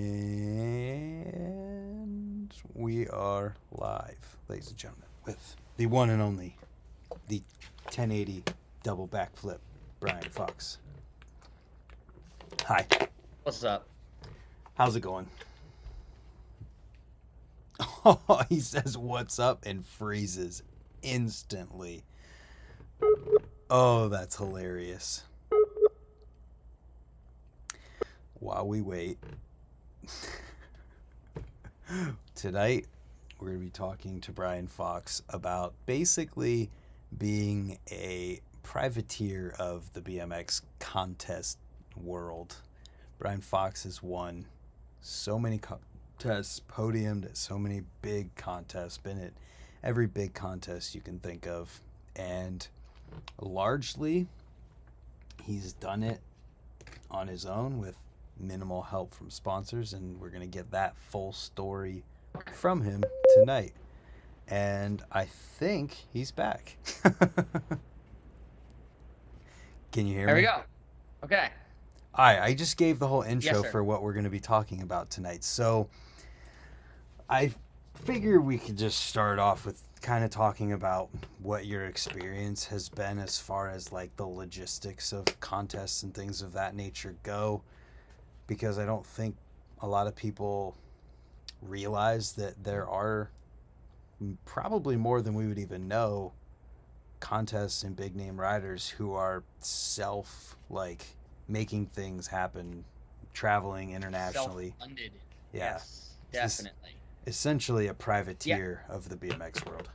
And we are live, ladies and gentlemen, with the one and only, the 1080 double backflip, Brian Fox. Hi. What's up? How's it going? Oh, he says, "What's up?" and freezes instantly. Oh, that's hilarious. While we wait, tonight we're going to be talking to Brian Fox about basically being a privateer of the BMX contest world. Brian Fox has won so many contests, podiumed at so many big contests, been at every big contest you can think of, and largely he's done it on his own with minimal help from sponsors, and we're going to get that full story from him tonight. And I think he's back. Can you hear There we me? go. Okay. I just gave the whole intro Yes, sir. for what we're going to be talking about tonight. So I figure we could just start off with kind of talking about what your experience has been as far as like the logistics of contests and things of that nature go, because I don't think a lot of people realize that there are probably more than we would even know contests and big name riders who are making things happen, traveling internationally. Self-funded. Yeah. Yes, Just definitely. essentially a Yeah. privateer of the BMX world.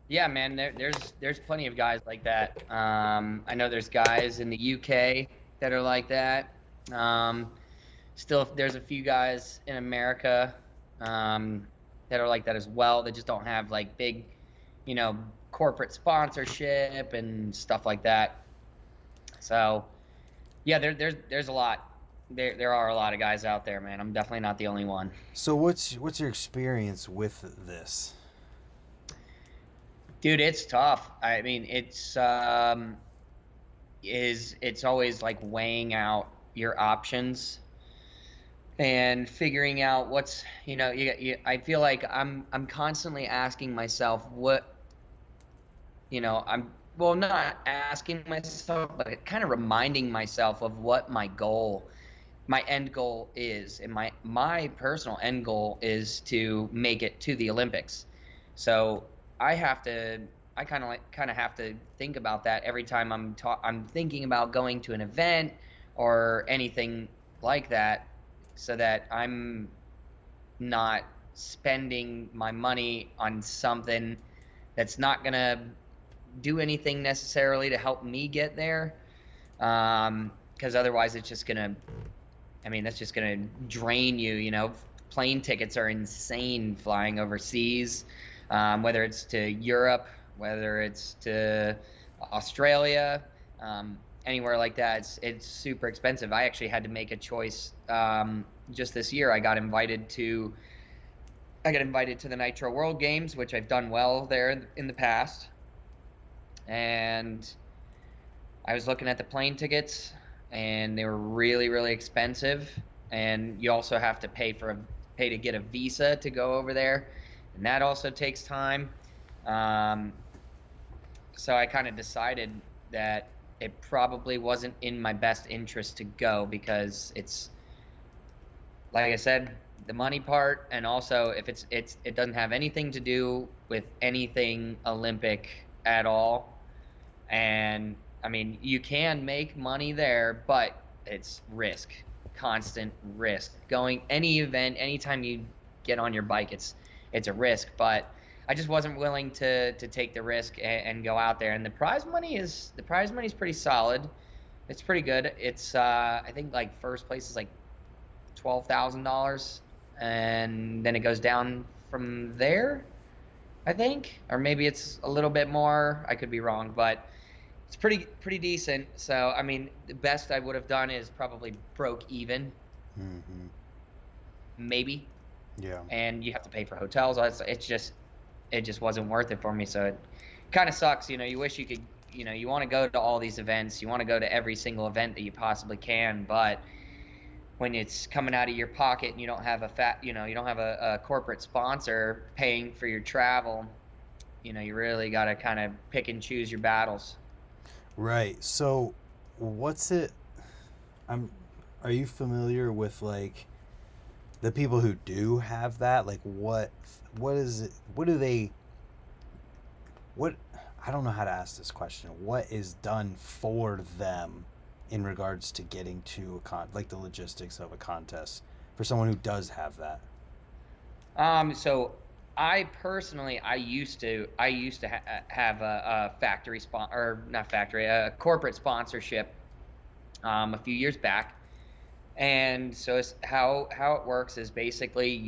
Yeah, man. There's plenty of guys like that. I know there's guys in the UK that are like that. Um, Still, there's a few guys in America that are like that as well. They just don't have like big, you know, corporate sponsorship and stuff like that. So, yeah, there's a lot. There are a lot of guys out there, man. I'm definitely not the only one. So what's your experience with this? Dude, it's tough. I mean, it's always like weighing out your options and figuring out what's, I feel like I'm constantly asking myself I'm well, not asking myself, but kind of reminding myself of what my end goal is. And my personal end goal is to make it to the Olympics. So I have to I kind of have to think about that every time I'm thinking about going to an event or anything like that, so that I'm not spending my money on something that's not gonna do anything necessarily to help me get there. Because otherwise it's just gonna, I mean, that's just gonna drain you. Plane tickets are insane flying overseas, whether it's to Europe, whether it's to Australia, anywhere like that. It's super expensive. I actually had to make a choice just this year. I got invited to the Nitro World Games, which I've done well there in the past, and I was looking at the plane tickets, and they were really, really expensive. And you also have to pay to get a visa to go over there, and that also takes time. Um, so I kind of decided that it probably wasn't in my best interest to go, because it's, like I said, the money part, and also if it doesn't have anything to do with anything Olympic at all. And I mean, you can make money there, but it's risk, constant risk. Going any event, anytime you get on your bike, it's a risk. But I just wasn't willing to take the risk and go out there. And the prize money is pretty solid. It's pretty good. It's I think like first place is like $12,000, and then it goes down from there, I think, or maybe it's a little bit more. I could be wrong, but it's pretty decent. So I mean, the best I would have done is probably broke even, Mm-hmm. maybe, Yeah. and you have to pay for hotels. It just wasn't worth it for me. So it kind of sucks. You wish you could. You want to go to all these events. You want to go to every single event that you possibly can, but when it's coming out of your pocket and you don't have you don't have a corporate sponsor paying for your travel, you really got to kind of pick and choose your battles. Right. So, what's it? I'm. Are you familiar with like the people who do have that? Like, what is it? What do they? What? I don't know how to ask this question. What is done for them in regards to getting to like the logistics of a contest for someone who does have that? So I personally, have a factory or not factory, a corporate sponsorship, a few years back. And so how it works is basically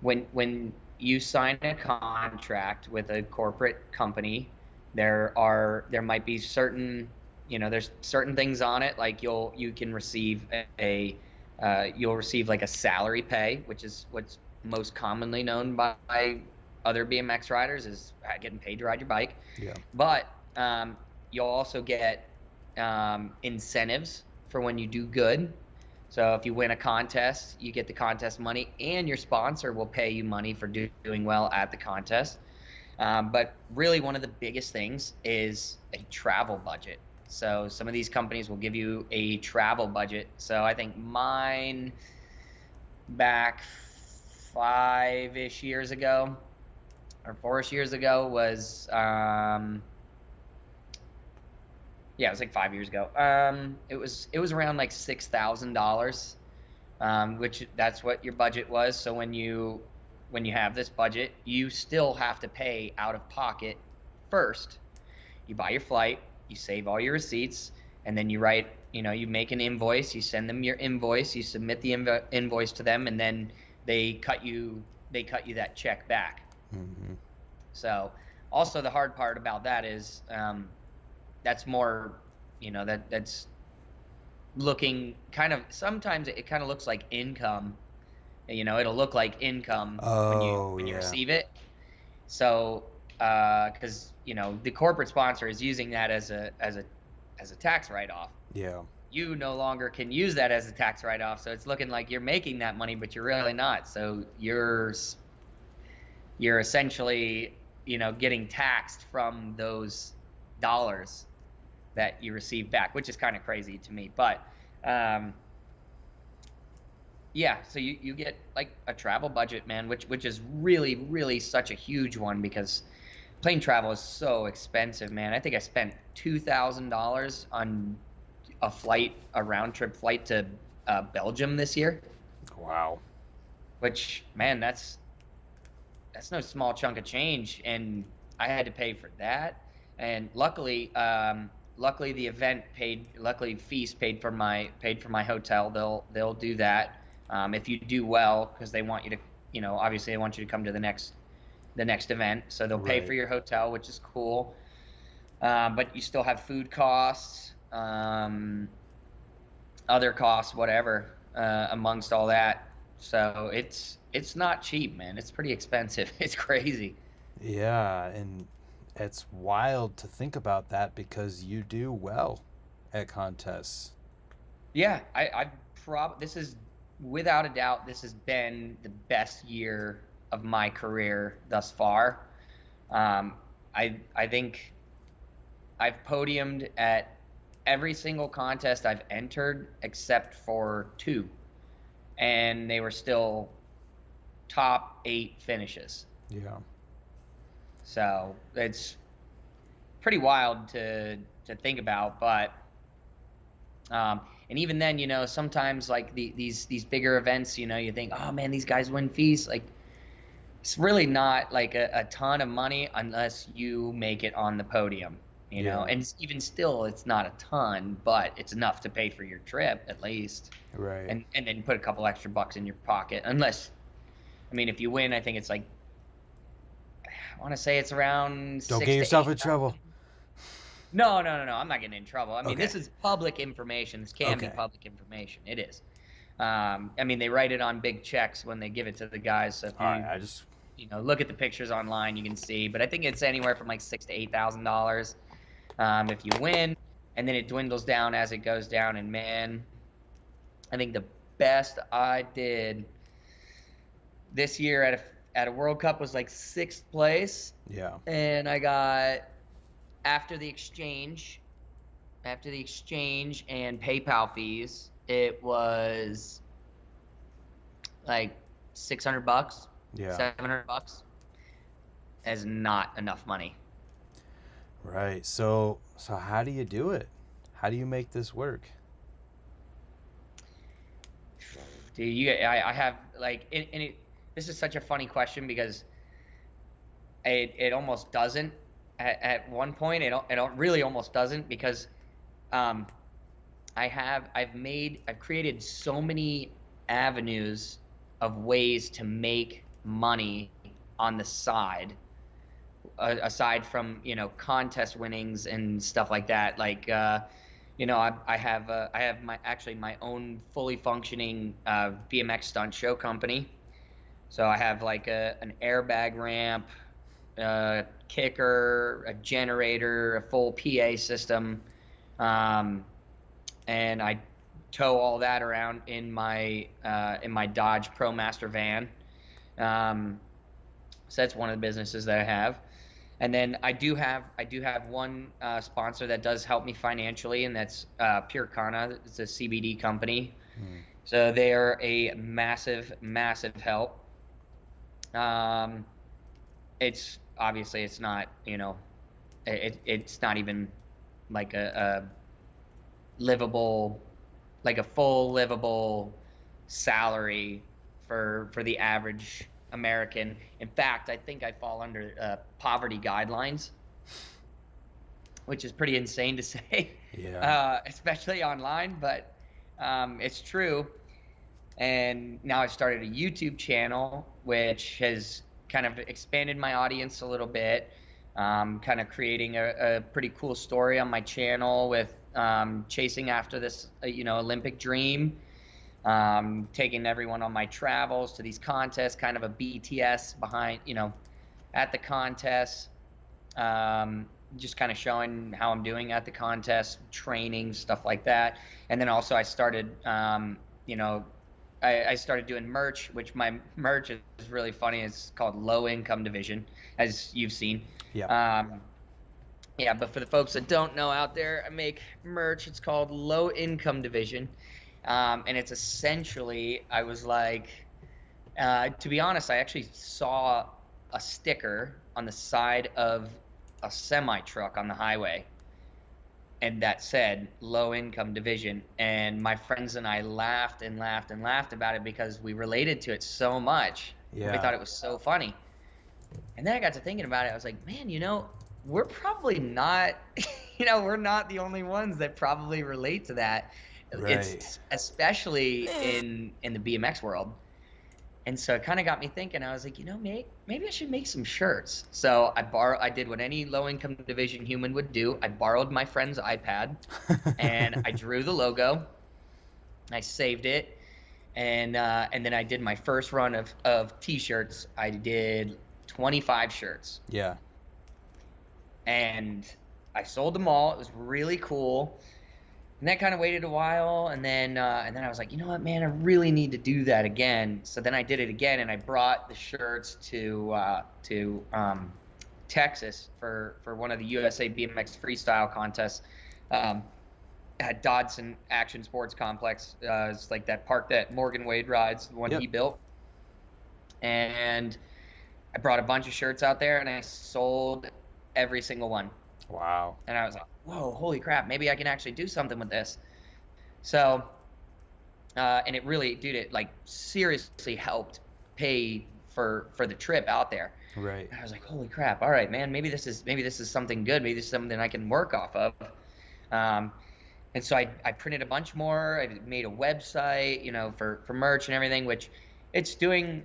when you sign a contract with a corporate company, there might be certain, there's certain things on it, like you can receive you'll receive like a salary pay, which is what's most commonly known by other BMX riders is getting paid to ride your bike. Yeah. But you'll also get incentives for when you do good. So if you win a contest, you get the contest money, and your sponsor will pay you money for doing well at the contest. But really, one of the biggest things is a travel budget. So some of these companies will give you a travel budget. So I think mine back 5-ish years ago or 4-ish years ago was yeah, it was like 5 years ago. It was around like $6,000, which that's what your budget was. So when you have this budget, you still have to pay out of pocket first. You buy your flight, you save all your receipts, and then you write, you make an invoice, you send them your invoice, you submit the invoice to them, and then they cut you that check back. Mm-hmm. So also the hard part about that is that's more, that's looking kind of, sometimes it kind of looks like income. It'll look like income when you receive it. So because the corporate sponsor is using that as a tax write-off. Yeah. You no longer can use that as a tax write-off, so it's looking like you're making that money, but you're really not. So you're essentially getting taxed from those dollars that you receive back, which is kind of crazy to me. But yeah, so you get like a travel budget, man, which is really, really such a huge one, because plane travel is so expensive, man. I think I spent $2,000 on a round trip flight to Belgium this year. Wow. Which, man, that's no small chunk of change, and I had to pay for that. And luckily the event luckily Feast paid for my hotel. They'll do that if you do well, because they want you to, obviously they want you to come to the next event, so they'll pay for your hotel, which is cool. But you still have food costs, other costs, whatever, amongst all that. So it's not cheap, man. It's pretty expensive. It's crazy. Yeah, and it's wild to think about that, because you do well at contests. Yeah, this is, without a doubt, this has been the best year of my career thus far. I think I've podiumed at every single contest I've entered except for 2, and they were still top 8 finishes. Yeah. So it's pretty wild to think about, but and even then, sometimes like these bigger events, you think, oh man, these guys win fees. Like, it's really not like a ton of money unless you make it on the podium, Yeah. and even still, it's not a ton, but it's enough to pay for your trip at least. Right. And then put a couple extra bucks in your pocket, unless, if you win, I think it's like, I want to say it's around. Don't get yourself in trouble. No. I'm not getting in trouble. Okay. This is public information. This can be Okay. public information. It is. They write it on big checks when they give it to the guys. So if you, All right, I just look at the pictures online, you can see. But I think it's anywhere from like $6,000 to $8,000 if you win, and then it dwindles down as it goes down. And man, I think the best I did this year at a World Cup was like 6th place, Yeah. and I got after the exchange and PayPal fees, it was like $600, Yeah. $700 is not enough money. Right. So how do you do it? How do you make this work? Dude, I have like, this is such a funny question because it almost doesn't. At one point, it really almost doesn't because um, I've created so many avenues of ways to make money on the side, aside from contest winnings and stuff like that. Like I have my own fully functioning BMX stunt show company. So I have like an airbag ramp, kicker, a generator, a full PA system, um, and I tow all that around in my Dodge ProMaster van. Um, so that's one of the businesses that I have. And then I do have one sponsor that does help me financially, and that's Pure Kana. It's a CBD company, Hmm. so they are a massive help. Um, it's obviously it's not it's not even like a livable, like a full livable salary for the average American. In fact, I think I fall under poverty guidelines, which is pretty insane to say, Yeah. especially online, but it's true. And now I've started a YouTube channel, which has kind of expanded my audience a little bit. Kind of creating a pretty cool story on my channel with chasing after this, Olympic dream. Taking everyone on my travels to these contests, kind of a BTS behind, at the contests. Just kind of showing how I'm doing at the contest, training, stuff like that. And then also I started, I started doing merch, which my merch is really funny. It's called Low Income Division, as you've seen. Yeah. Yeah, but for the folks that don't know out there, I make merch. It's called Low Income Division. And it's essentially, I was like, to be honest, I actually saw a sticker on the side of a semi truck on the highway, and that said low income division. And my friends and I laughed and laughed and laughed about it because we related to it so much. And we Yeah. thought it was so funny. And then I got to thinking about it. I was like, man, we're probably not, we're not the only ones that probably relate to that. Right. It's especially in the BMX world. And so it kind of got me thinking. I was like, maybe I should make some shirts. So I did what any low income division human would do. I borrowed my friend's iPad and I drew the logo. I saved it, and then I did my first run of t-shirts. I did 25 shirts, Yeah. and I sold them all. It was really cool. And that kind of waited a while, and then I was like, you know what, man, I really need to do that again. So then I did it again, and I brought the shirts to Texas for one of the USA BMX freestyle contests at Dodson Action Sports Complex. It's like that park that Morgan Wade rides, the one Yep. he built. And I brought a bunch of shirts out there, and I sold every single one. Wow. And I was like, whoa, holy crap, maybe I can actually do something with this. So, and it really, dude, it like seriously helped pay for the trip out there. Right. And I was like, holy crap, all right, man, maybe this is something good. Maybe this is something I can work off of. And so I printed a bunch more. I made a website, for merch and everything, which it's doing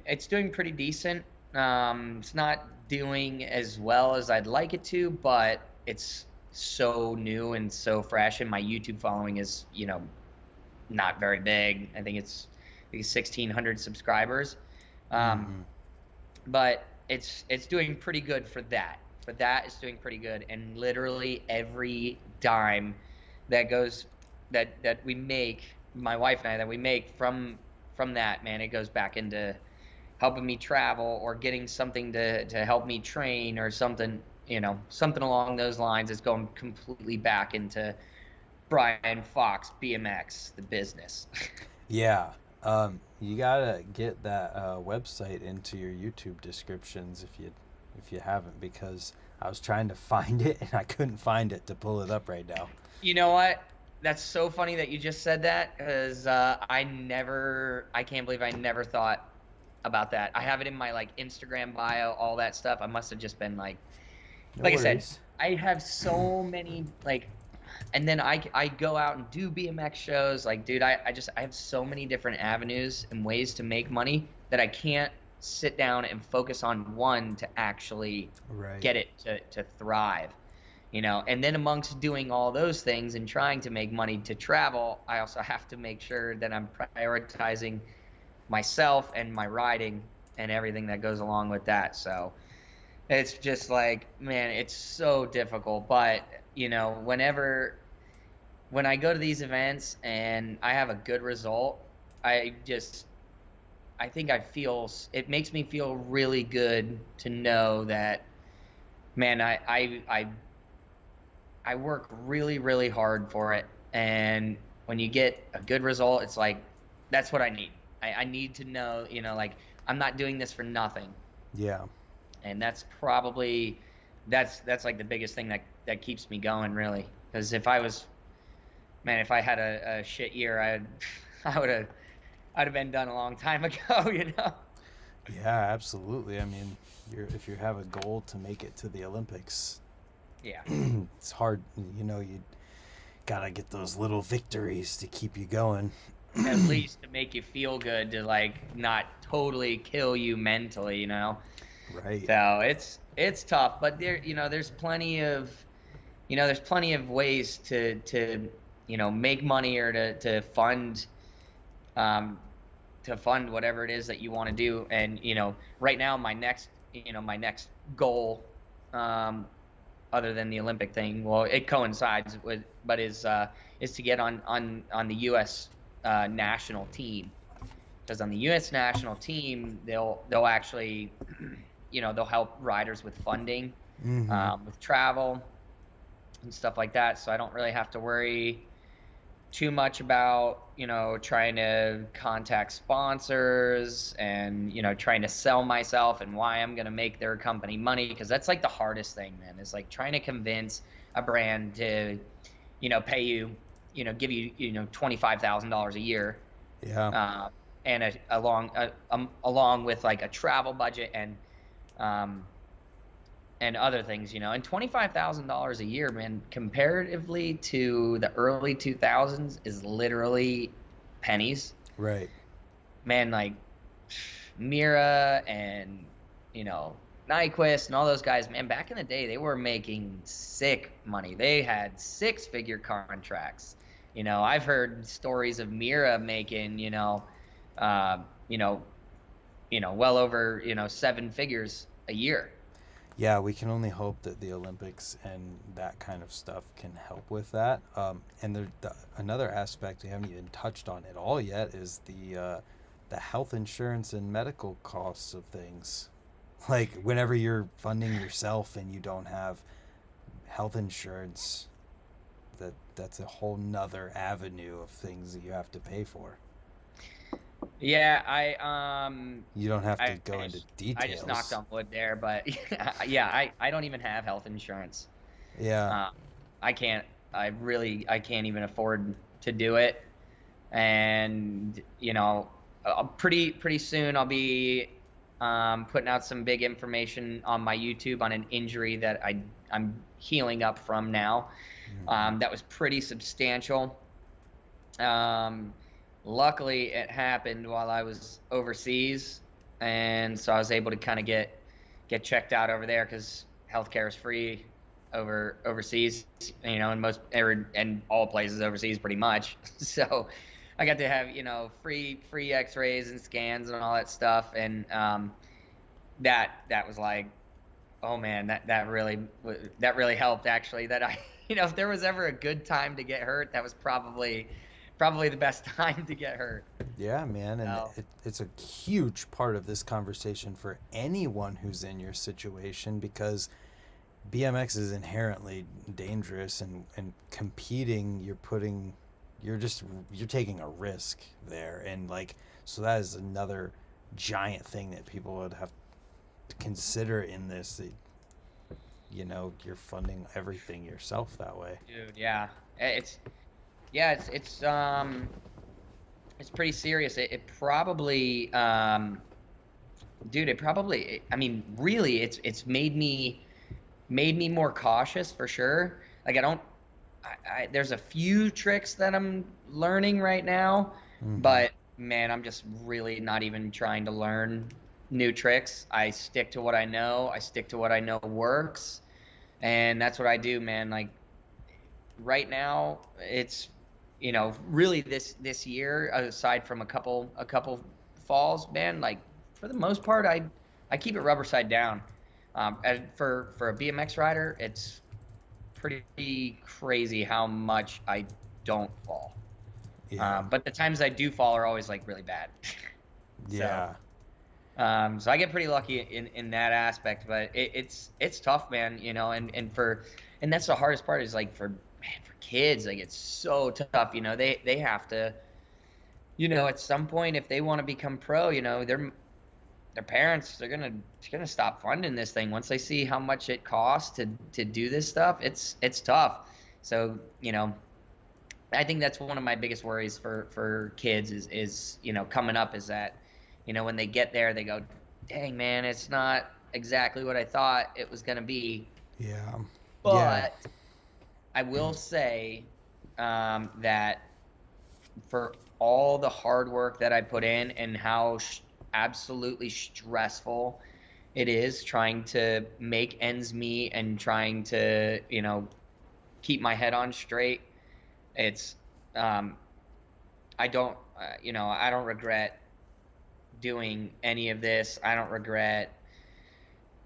pretty decent. It's not doing as well as I'd like it to, but it's so new and so fresh, and my YouTube following is, not very big. I think it's 1,600 subscribers, but it's doing pretty good for that. For that, it's doing pretty good, and literally every dime that we make my wife and I that we make from that, man, it goes back into helping me travel or getting something to help me train or something, something along those lines. Is going completely back into Brian Fox BMX, the business. Yeah. You gotta get that website into your YouTube descriptions if you haven't, because I was trying to find it and I couldn't find it to pull it up right now. You know what? That's so funny that you just said that, because I can't believe I never thought about that. I have it in my like Instagram bio, all that stuff. I must have just been No like I said, worries. I have so many like, and then I go out and do BMX shows. Like, dude, I have so many different avenues and ways to make money that I can't sit down and focus on one to actually Right. get it to thrive. And then amongst doing all those things and trying to make money to travel, I also have to make sure that I'm prioritizing myself and my riding and everything that goes along with that. So it's just like, man, it's so difficult. But when I go to these events and I have a good result, I just I think it makes me feel really good to know that, man, I work really, really hard for it. And when you get a good result, it's like, that's what I need. I need to know, like, I'm not doing this for nothing. Yeah. And that's like the biggest thing that keeps me going, really. Because if I had a shit year, I'd have been done a long time ago. Yeah, absolutely. I mean, if you have a goal to make it to the Olympics, Yeah. it's hard. You gotta get those little victories to keep you going. At least to make you feel good, to like not totally kill you mentally. Right. So it's tough, but there's plenty of ways to make money or um to fund whatever it is that you want to do. And right now my next goal, other than the Olympic thing, well, it coincides with, but is to get on the U.S. National team. Because on the U.S. national team, they'll actually, they'll help riders with funding, Mm-hmm. with travel and stuff like that. So I don't really have to worry too much about, trying to contact sponsors and, trying to sell myself and why I'm going to make their company money. Because that's like the hardest thing, man, is like trying to convince a brand to, pay you, give you, $25,000 a year, Yeah. uh, and along with like a travel budget um, and other things. And $25,000 a year, man, comparatively to the early 2000s, is literally pennies. Right. Man, like Mira and you know Nyquist and all those guys, man, back in the day, they were making sick money. They had six-figure contracts. I've heard stories of Mira making, uh, you know, well over, seven figures a year. Yeah, we can only hope that the Olympics and that kind of stuff can help with that. And another aspect we haven't even touched on at all yet is the health insurance and medical costs of things. Like whenever you're funding yourself and you don't have health insurance, that's a whole nother avenue of things that you have to pay for. Yeah, You don't have to I go into I just knocked details. on wood there, but yeah, I don't even have health insurance. Yeah. Um, I can't. I can't even afford to do it. And pretty soon I'll be putting out some big information on my YouTube on an injury that I'm healing up from now. Hmm. That was pretty substantial. Um, Luckily, it happened while I was overseas, and so I was able to kind of get checked out over there because healthcare is free overseas, in and all places overseas pretty much. So I got to have free X-rays and scans and all that stuff, and that was like, oh man, that really helped actually. That I if there was ever a good time to get hurt, that was probably probably the best time to get hurt. Yeah, man, and So, it's a huge part of this conversation for anyone who's in your situation, because BMX is inherently dangerous, and competing, you're taking a risk there, and like, so that is another giant thing that people would have to consider in this. You're funding everything yourself that way. dude, yeah, it's yeah, it's pretty serious. It probably, dude, it probably. I mean, really, it's made me more cautious for sure. Like I don't. There's a few tricks that I'm learning right now, Mm-hmm. but man, I'm just really not even trying to learn new tricks. I stick to what I know. I stick to what I know works, and that's what I do, man. Like right now, it's really this year, aside from a couple falls, man. Like for the most part, I keep it rubber side down. And for a BMX rider, it's pretty crazy how much I don't fall. Yeah. But the times I do fall are always like really bad. So, Yeah. so I get pretty lucky in that aspect. But it's tough, man. And that's the hardest part is like for kids, like it's so tough. They have to, at some point if they want to become pro, their parents they're gonna stop funding this thing once they see how much it costs to do this stuff. It's tough. So I think that's one of my biggest worries for kids is coming up is that when they get there they go, dang man, it's not exactly what I thought it was gonna be. Yeah. Yeah. But I will say that for all the hard work that I put in and how absolutely stressful it is trying to make ends meet and trying to, keep my head on straight. It's, um, I don't regret doing any of this. I don't regret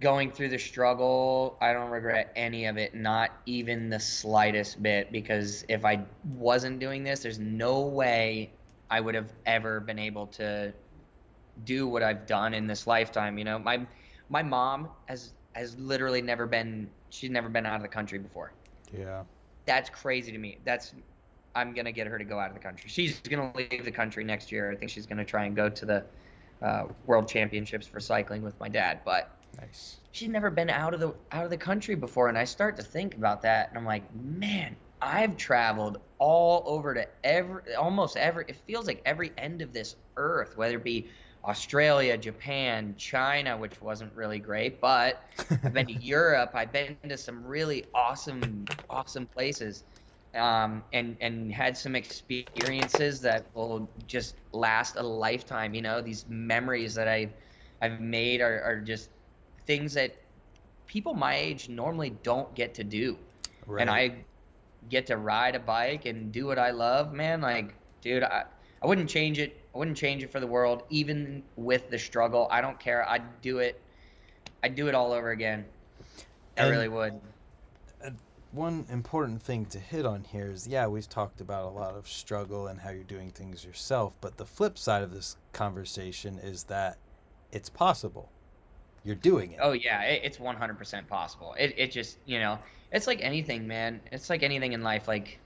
going through the struggle. I don't regret any of it, not even the slightest bit, because if I wasn't doing this, there's no way I would have ever been able to do what I've done in this lifetime. My mom has literally she's never been out of the country before. Yeah. That's crazy to me. I'm gonna get her to go out of the country. She's gonna leave the country next year. I think she's gonna try and go to the World Championships for cycling with my dad, but Nice. she's never been out of the country before. And I start to think about that, and I'm like, man, I've traveled all over to almost every. It feels like every end of this earth, whether it be Australia, Japan, China, which wasn't really great, but I've been to Europe. I've been to some really awesome places, and had some experiences that will just last a lifetime. These memories that I've made are just things that people my age normally don't get to do, and Right. I get to ride a bike and do what I love, man. Like, dude, I wouldn't change it. I wouldn't change it for the world, even with the struggle. I don't care. I'd do it. I'd do it all over again. I And really would. uh, one important thing to hit on here is, yeah, we've talked about a lot of struggle and how you're doing things yourself, but the flip side of this conversation is that it's possible. You're doing it. Oh yeah, it's 100% possible. It just, it's like anything, man. It's like anything in life. Like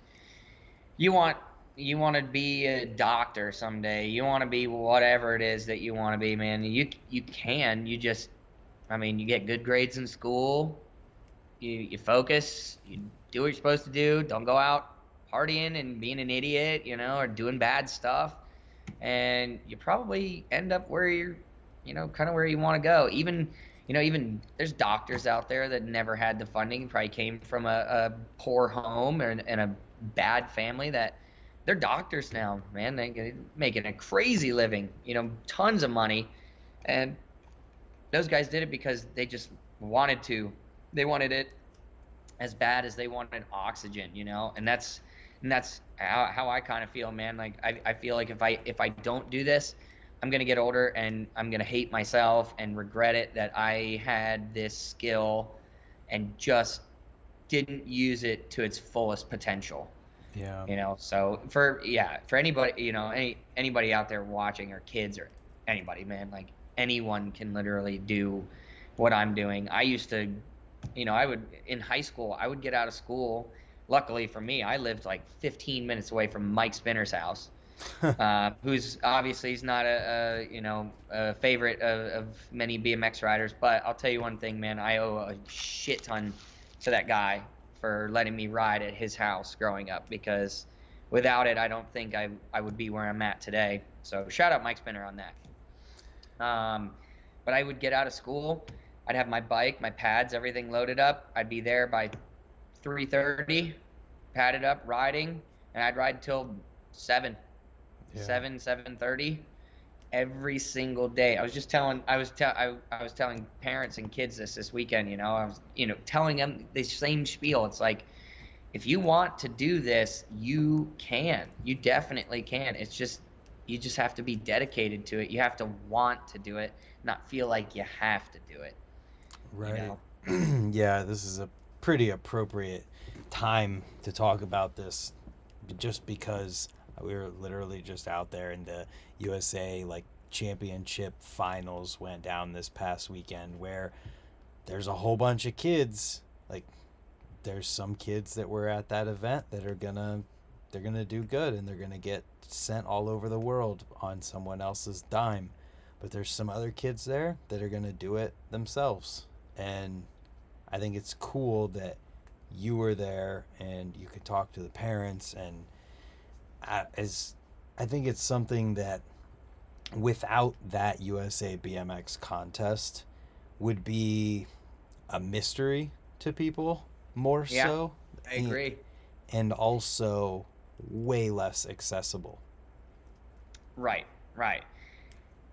you want you want to be a doctor someday. You want to be whatever it is that you want to be, man. You can. You just, I mean, you get good grades in school. You focus. You do what you're supposed to do. Don't go out partying and being an idiot, or doing bad stuff. And you probably end up where you're, kind of where you want to go. Even there's doctors out there that never had the funding, probably came from a poor home and a bad family that they're doctors now, man. They're making a crazy living, tons of money. And those guys did it because they just wanted to. They wanted it as bad as they wanted oxygen, and that's how I kind of feel, man. Like I feel like if I don't do this, I'm gonna get older and I'm gonna hate myself and regret it that I had this skill and just didn't use it to its fullest potential. Yeah. So for anybody, anybody out there watching, or kids, or anybody, man, like anyone can literally do what I'm doing. I used to, I would, in high school, I would get out of school. Luckily for me, I lived like 15 minutes away from Mike Spinner's house, who's obviously he's not a favorite of many BMX riders. But I'll tell you one thing, man, I owe a shit ton to that guy for letting me ride at his house growing up, because without it, I don't think I would be where I'm at today. So shout out Mike Spinner on that. But I would get out of school. I'd have my bike, my pads, everything loaded up. I'd be there by 3:30, padded up, riding, and I'd ride till 7, Yeah. 7:30 every single day. I was telling parents and kids this weekend. I was telling them the same spiel. It's like, if you want to do this, you can. You definitely can. It's just, you just have to be dedicated to it. You have to want to do it, not feel like you have to do it. You Right. know? Yeah, this is a pretty appropriate time to talk about this, just because we were literally just out there, and the USA like championship finals went down this past weekend, where there's a whole bunch of kids, like there's some kids that were at that event that are they're gonna do good, and they're gonna get sent all over the world on someone else's dime. But there's some other kids there that are gonna do it themselves. And I think it's cool that you were there and you could talk to the parents. And as I think it's something that without that USA BMX contest would be a mystery to people more Yeah, so, I agree. and also way less accessible. Right, right.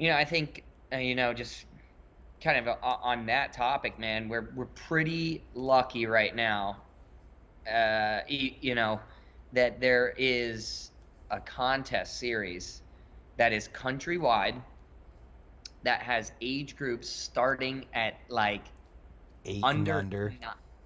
I think, just kind of on that topic, man, we're pretty lucky right now, that there is a contest series that is countrywide, that has age groups starting at like Eight and under under.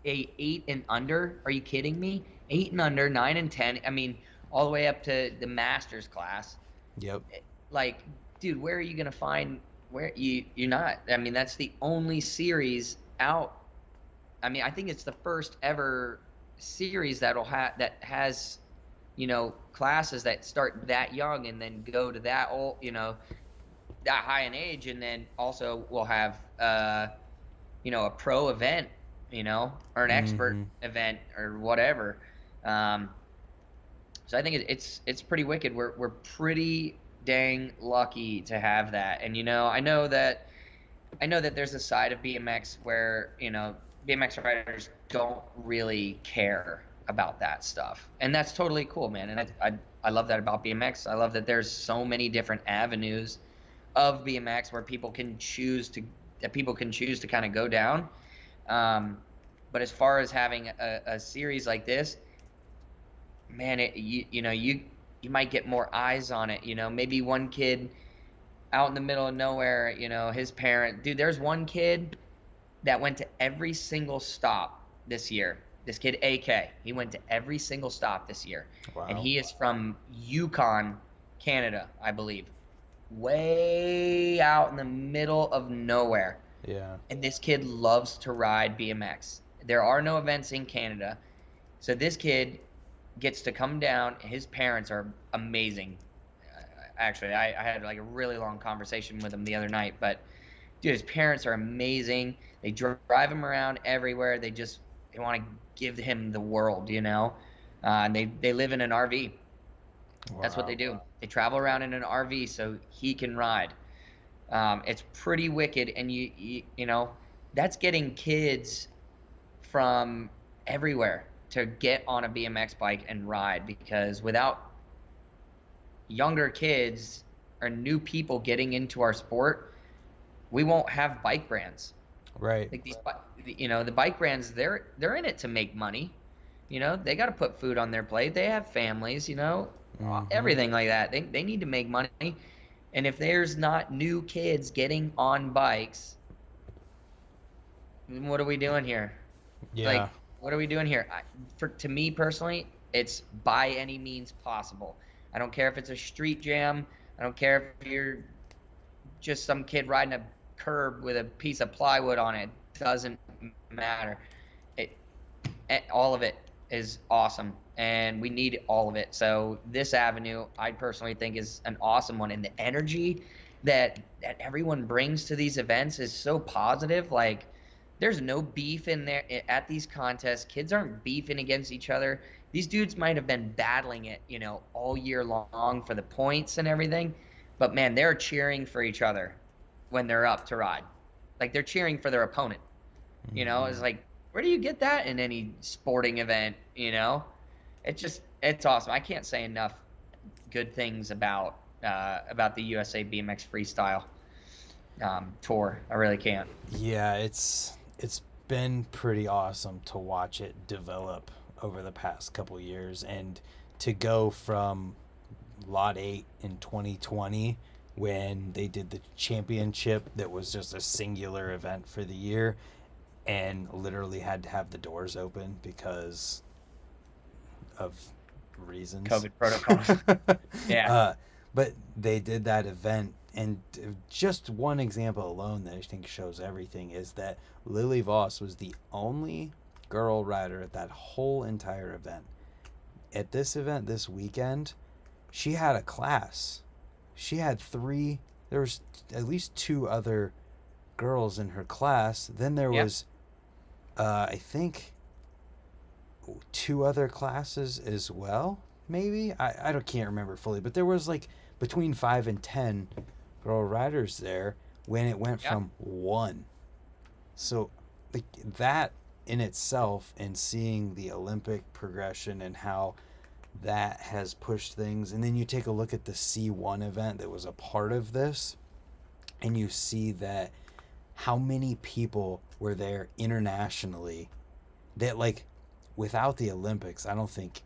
8 and under. Are you kidding me? 8 and under, 9 and 10. I mean, all the way up to the masters class. Yep. Like, dude, where are you gonna find, where you're not? I mean, that's the only series out. I mean, I think it's the first ever series that has, classes that start that young and then go to that old, that high in age, and then also we'll have a pro event, or an expert Mm-hmm. event or whatever. Um, so I think it's pretty wicked. We're pretty dang lucky to have that. And I know that there's a side of BMX where BMX riders don't really care about that stuff, and that's totally cool, man. And I love that about BMX. I love that there's so many different avenues of BMX where people can choose to kind of go down. But as far as having a series like this, man, you might get more eyes on it. Maybe one kid out in the middle of nowhere, his parent, dude, there's one kid that went to every single stop this year. This kid AK, he went to every single stop this year. And Wow. he is from Yukon, Canada, I believe. Way out in the middle of nowhere. Yeah. And this kid loves to ride BMX. There are no events in Canada. So this kid gets to come down. His parents are amazing. Actually, I had like a really long conversation with him the other night. But dude, his parents are amazing. They drive him around everywhere. They want to give him the world, and they live in an RV. That's what Wow. they do. They travel around in an RV so he can ride. It's pretty wicked, and that's getting kids from everywhere to get on a BMX bike and ride, because without younger kids or new people getting into our sport, we won't have bike brands. Right. Like the bike brands, they're in it to make money. They got to put food on their plate. They have families, Mm-hmm. everything like that. They need to make money. And if there's not new kids getting on bikes, then what are we doing here? Yeah. Like, what are we doing here? To me personally, It's by any means possible. I don't care if it's a street jam. I don't care if you're just some kid riding a curb with a piece of plywood on it. Doesn't matter. It, all of it is awesome, and we need all of it. So this avenue, I personally think, is an awesome one, and the energy that everyone brings to these events is so positive. Like, there's no beef in there at these contests. Kids aren't beefing against each other. These dudes might have been battling it, all year long for the points and everything, but man, they're cheering for each other when they're up to ride. Like, they're cheering for their opponent. It's like, where do you get that in any sporting event? It's awesome. I can't say enough good things about the USA BMX Freestyle tour. I really can't. Yeah, it's been pretty awesome to watch it develop over the past couple years, and to go from Lot 8 in 2020, when they did the championship that was just a singular event for the year and literally had to have the doors open because of reasons. COVID protocols. Yeah. But they did that event, and just one example alone that I think shows everything is that Lily Voss was the only girl rider at that whole entire event. At this event this weekend, she had a class. She had there was at least 2 other girls in her class. Then there was, I think, 2 other classes as well, maybe? I can't remember fully, but there was like between 5 and 10 girl riders there when it went from 1. So that in itself, and seeing the Olympic progression and how that has pushed things, and then you take a look at the C1 event that was a part of this, and you see that how many people were there internationally, that like without the Olympics, I don't think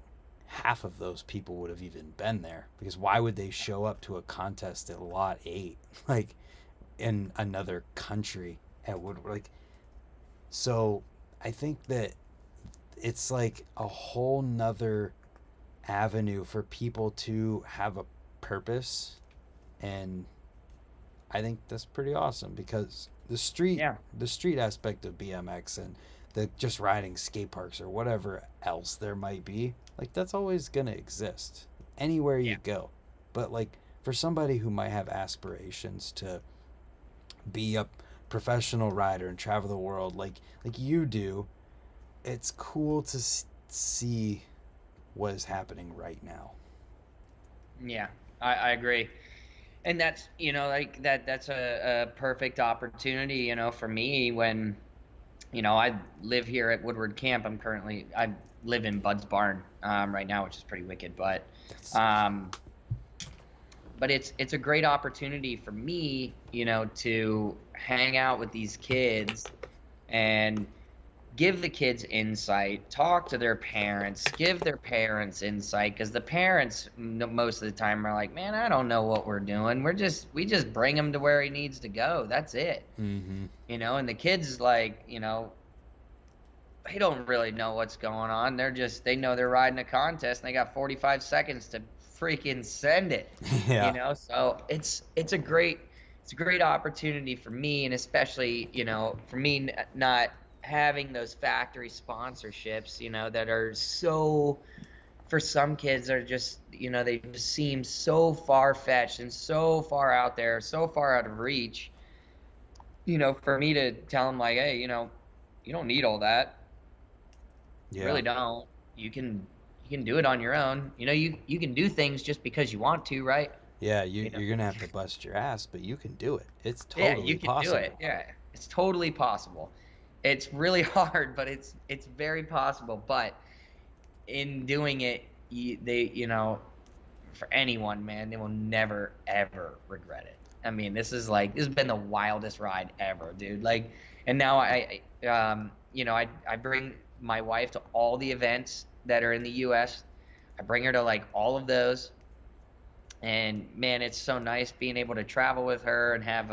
half of those people would have even been there, because why would they show up to a contest at Lot 8 like in another country at Woodward? Like, so I think that it's like a whole nother avenue for people to have a purpose, and I think that's pretty awesome, because the street aspect of BMX and the just riding skate parks or whatever else there might be, like, that's always gonna exist anywhere you go. But like, for somebody who might have aspirations to be a professional rider and travel the world like you do, it's cool to see what is happening right now. Yeah, I agree. And that's, that's a perfect opportunity, for me when, I live here at Woodward Camp. I live in Bud's Barn right now, which is pretty wicked, but it's a great opportunity for me, to hang out with these kids and give the kids insight, talk to their parents, give their parents insight, because the parents most of the time are like, man, I don't know what we're doing. We just bring him to where he needs to go. That's it. Mm-hmm. And the kids, like, they don't really know what's going on. They know they're riding a contest and they got 45 seconds to freaking send it. Yeah. So it's a great opportunity for me, and especially, for me not having those factory sponsorships, that are so, for some kids, are just, they just seem so far-fetched and so far out there, so far out of reach, for me to tell them, like, hey, you don't need all that. You really don't. You can do it on your own. You can do things just because you want to, right? Yeah, you're gonna have to bust your ass, but you can do it. It's totally you can possible. do it. Yeah, it's totally possible. It's really hard, but it's very possible. But in doing it, for anyone, man, they will never ever regret it. I mean, this has been the wildest ride ever, dude. Like, and now I bring my wife to all the events that are in the U.S. I bring her to like all of those, and man, it's so nice being able to travel with her and have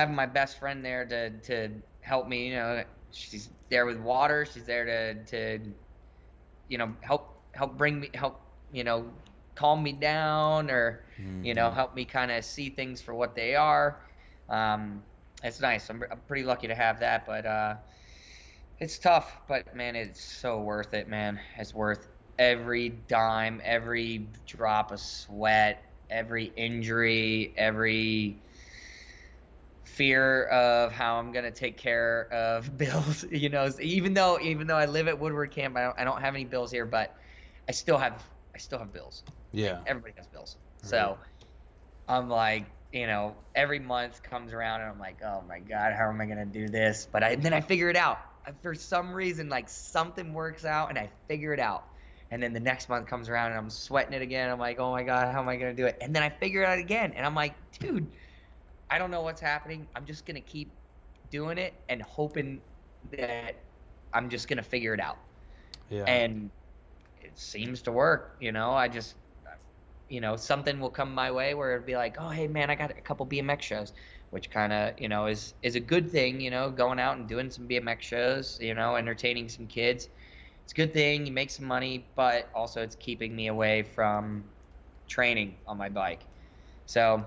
my best friend there to help me. She's there with water. She's there to help bring me help calm me down, or Mm-hmm. help me kind of see things for what they are. It's nice. I'm pretty lucky to have that, but it's tough. But man, it's so worth it, man. It's worth every dime, every drop of sweat, every injury, every fear of how I'm gonna take care of bills. Even though I live at Woodward Camp, I don't have any bills here, but I still have bills. Like Yeah. everybody has bills. Right. So I'm like, every month comes around and I'm like, oh my God, how am I gonna do this? But then I figure it out. For some reason, like something works out and I figure it out. And then the next month comes around and I'm sweating it again. I'm like, oh my God, how am I gonna do it? And then I figure it out again. And I'm like, dude, I don't know what's happening. I'm just gonna keep doing it and hoping that I'm just gonna figure it out. Yeah. And it seems to work. I just, something will come my way where it'll be like, oh hey man, I got a couple BMX shows, which kind of is a good thing. Going out and doing some BMX shows, entertaining some kids. It's a good thing. You make some money, but also it's keeping me away from training on my bike. So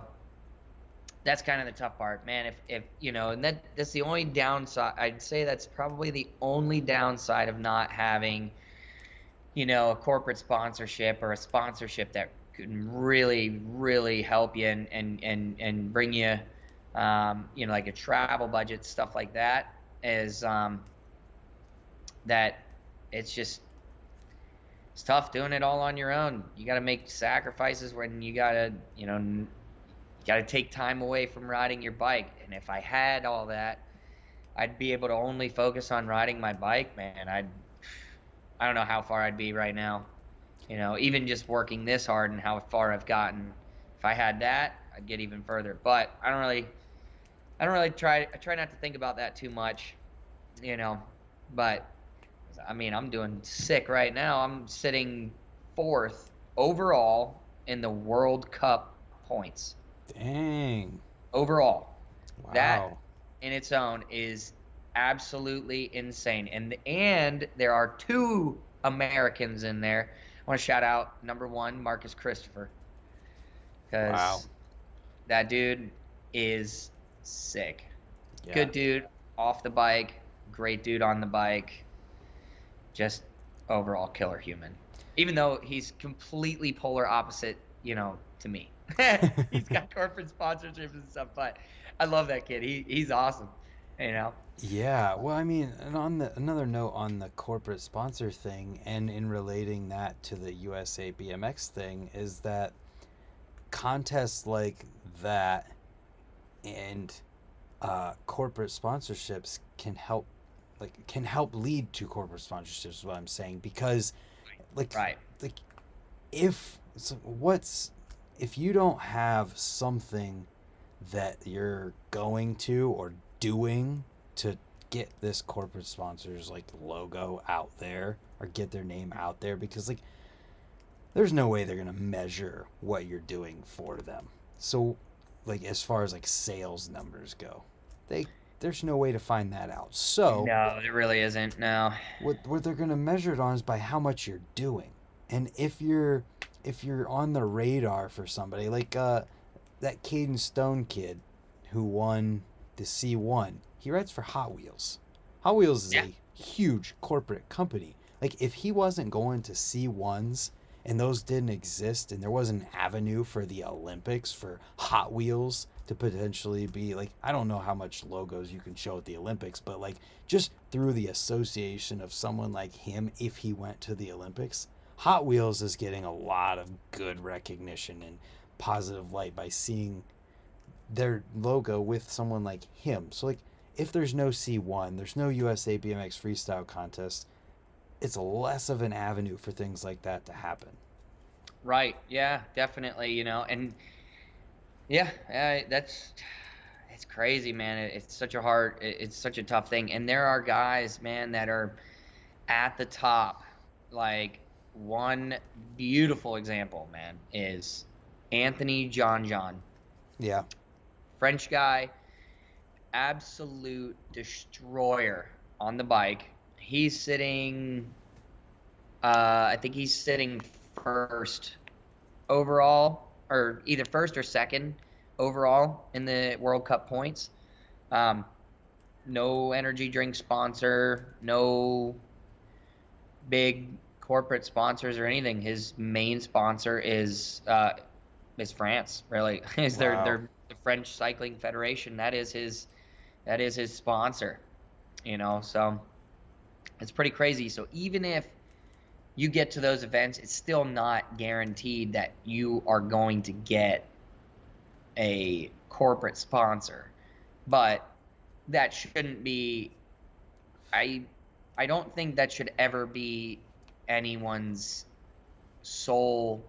that's kind of the tough part, man. If and that's the only downside. I'd say that's probably the only downside of not having, a corporate sponsorship or a sponsorship that can really, really help you and bring you, like a travel budget, stuff like that. Is that it's just it's tough doing it all on your own. You got to make sacrifices when you gotta, take time away from riding your bike. And if I had all that, I'd be able to only focus on riding my bike, man. I don't know how far I'd be right now. Even just working this hard and how far I've gotten. If I had that, I'd get even further. But I don't really try. I try not to think about that too much, you know. But I mean, I'm doing sick right now. I'm sitting fourth overall in the World Cup points. Dang. Overall, that Wow. in its own is absolutely insane. And there are two Americans in there. I want to shout out number one, Marcus Christopher, Wow. because that dude is sick. Yeah. Good dude off the bike, great dude on the bike, just overall killer human. Even though he's completely polar opposite, to me. He's got corporate sponsorships and stuff, but I love that kid. He's awesome, you know. Yeah, well, I mean, and on the another note on the corporate sponsor thing, and in relating that to the USA BMX thing, is that contests like that and corporate sponsorships can help lead to corporate sponsorships. Is what I'm saying, because like Right. like if so what's if you don't have something that you're going to or doing to get this corporate sponsors like logo out there or get their name out there, because like there's no way they're going to measure what you're doing for them. So like as far as like sales numbers go, they there's no way to find that out. So No, there really isn't. No. what they're going to measure it on is by how much you're doing. And if you're on the radar for somebody like that Caden Stone kid who won the C1, he rides for Hot Wheels. Hot Wheels is Yeah. a huge corporate company. Like if he wasn't going to C1s and those didn't exist and there was an avenue for the Olympics for Hot Wheels to potentially be like, I don't know how much logos you can show at the Olympics, but like just through the association of someone like him, if he went to the Olympics, Hot Wheels is getting a lot of good recognition and positive light by seeing their logo with someone like him. So like if there's no C1, there's no USA BMX freestyle contest, it's less of an avenue for things like that to happen. Right. Yeah, definitely, and yeah, that's it's crazy, man. It's such a tough thing. And there are guys, man, that are at the top. Like one beautiful example, man, is Anthony John, Yeah. French guy, absolute destroyer on the bike. He's sitting I think he's sitting first overall, or either first or second overall in the World Cup points. Um, no energy drink sponsor, no big corporate sponsors or anything. His main sponsor is France. Really, is Wow. their the French Cycling Federation. That is his sponsor. So it's pretty crazy. So even if you get to those events, it's still not guaranteed that you are going to get a corporate sponsor. But that shouldn't be I I don't think that should ever be anyone's sole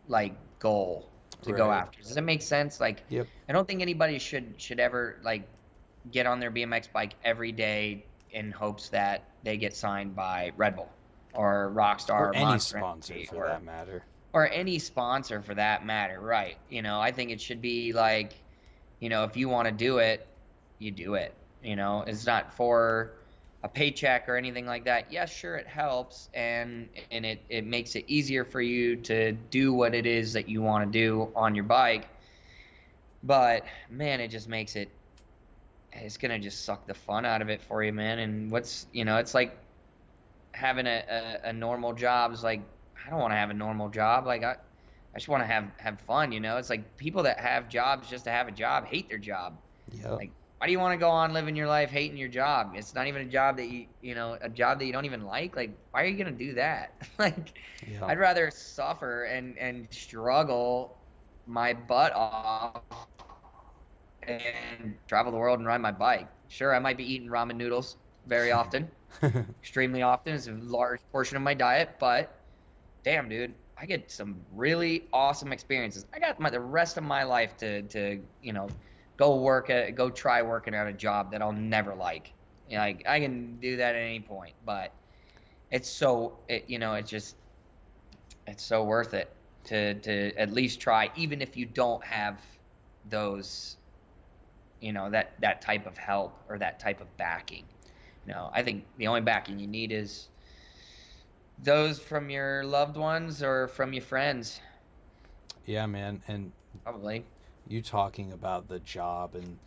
like goal to go Right. after. Does that make sense? Like Yep. I don't think anybody should ever like get on their BMX bike every day in hopes that they get signed by Red Bull or Or Rockstar or any Monster sponsor Energy for that matter. or any sponsor for that matter, right? I think it should be like, if you want to do it, you do it. It's not for a paycheck or anything like that. Yes, sure, it helps and it makes it easier for you to do what it is that you want to do on your bike. But man, it just makes it's gonna just suck the fun out of it for you, man. And it's like having a normal job is like I don't want to have a normal job. Like I just want to have fun. It's like people that have jobs just to have a job hate their job. Yep. Like why do you want to go on living your life hating your job? It's not even a job that a job that you don't even like. Like why are you gonna do that? Like Yep. I'd rather suffer and struggle my butt off and travel the world and ride my bike. Sure, I might be eating ramen noodles very often, extremely often. It's a large portion of my diet, but damn, dude, I get some really awesome experiences. I got the rest of my life to go try working at a job that I'll never like. Like I can do that at any point, but it's so worth it to at least try, even if you don't have those that type of help or that type of backing. I think the only backing you need is those from your loved ones or from your friends, Yeah, man. And probably. you talking about the job and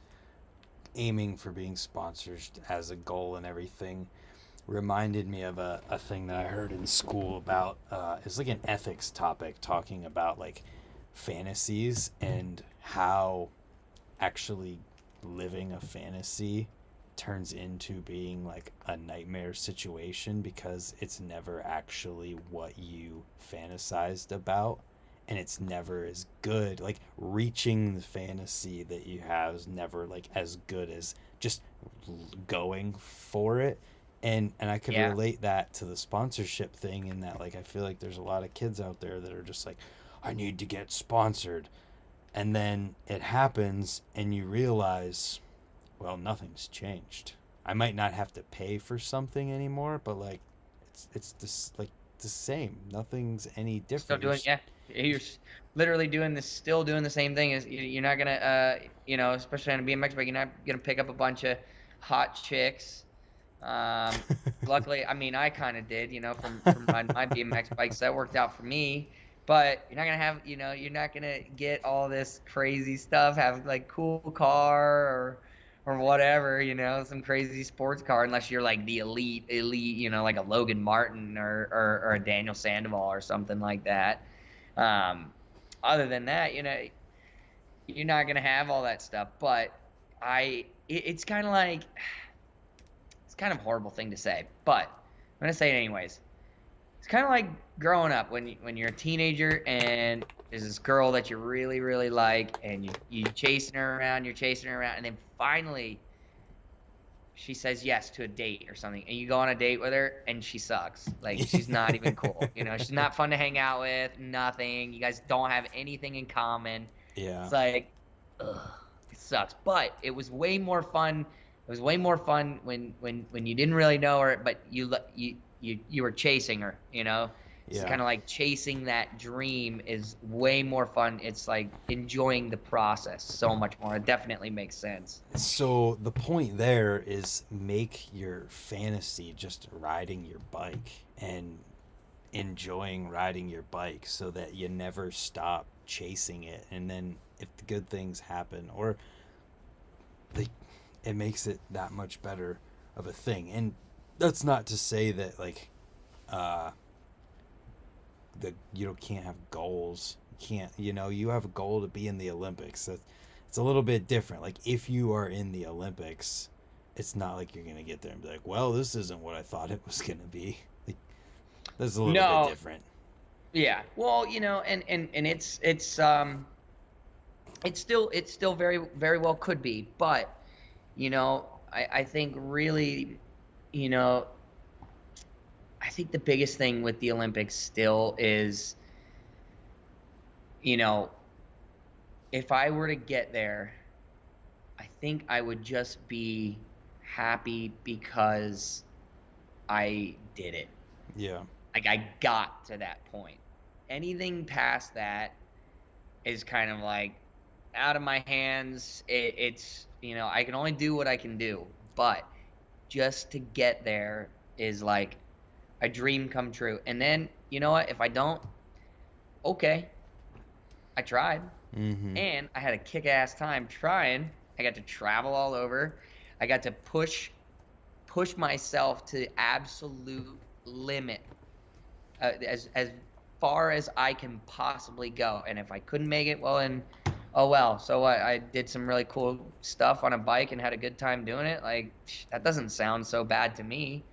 aiming for being sponsors as a goal and everything reminded me of a thing that I heard in school about it's like an ethics topic talking about like fantasies and how actually living a fantasy turns into being like a nightmare situation because it's never actually what you fantasized about and it's never as good. Like reaching the fantasy that you have is never like as good as just going for it. And I could Yeah. relate that to the sponsorship thing in that like I feel like there's a lot of kids out there that are just like I need to get sponsored, and then it happens and you realize, well, nothing's changed. I might not have to pay for something anymore, but like it's this like the same. Nothing's any Still different. doing, yeah. Literally doing this, still doing the same thing. Is you're not gonna, especially on a BMX bike, you're not gonna pick up a bunch of hot chicks. Luckily, I mean, I kind of did, from my BMX bikes. That worked out for me. But you're not gonna have, you're not gonna get all this crazy stuff. Have like cool car or whatever, some crazy sports car, unless you're like the elite, like a Logan Martin or a Daniel Sandoval or something like that. Um, Other than that, you're not gonna have all that stuff. But it's kind of like it's kind of a horrible thing to say, but I'm gonna say it anyways. It's kind of like growing up when you're a teenager and there's this girl that you really really like and you you're chasing her around, and then finally she says yes to a date or something, and you go on a date with her and she sucks. Like she's not even cool. She's not fun to hang out with. Nothing. You guys don't have anything in common. Yeah. It's like, ugh, it sucks. But it was way more fun. It was way more fun when you didn't really know her, but you were chasing her, It's Yeah. kind of like chasing that dream is way more fun. It's like enjoying the process so much more. It definitely makes sense. So the point there is make your fantasy just riding your bike and enjoying riding your bike so that you never stop chasing it. And then if the good things happen, or like, it makes it that much better of a thing. And that's not to say that like uh can't have goals. You can't, you have a goal to be in the Olympics. It's a little bit different. Like if you are in the Olympics, it's not like you're gonna get there and be like, well, this isn't what I thought it was gonna be. Like, that's a little bit No, different. yeah. Well, and it's still very very well could be, but I think really, you know, I think the biggest thing with the Olympics still is, you know, if I were to get there, I think I would just be happy because I did it. Yeah. Like I got to that point. Anything past that is kind of like out of my hands. It's, I can only do what I can do. But just to get there is like a dream come true. And then, you know what? If I don't, okay, I tried. Mm-hmm. And I had a kick-ass time trying. I got to travel all over. I got to push myself to the absolute limit, as far as I can possibly go. And if I couldn't make it, well, then oh well. So I did some really cool stuff on a bike and had a good time doing it. Like that doesn't sound so bad to me.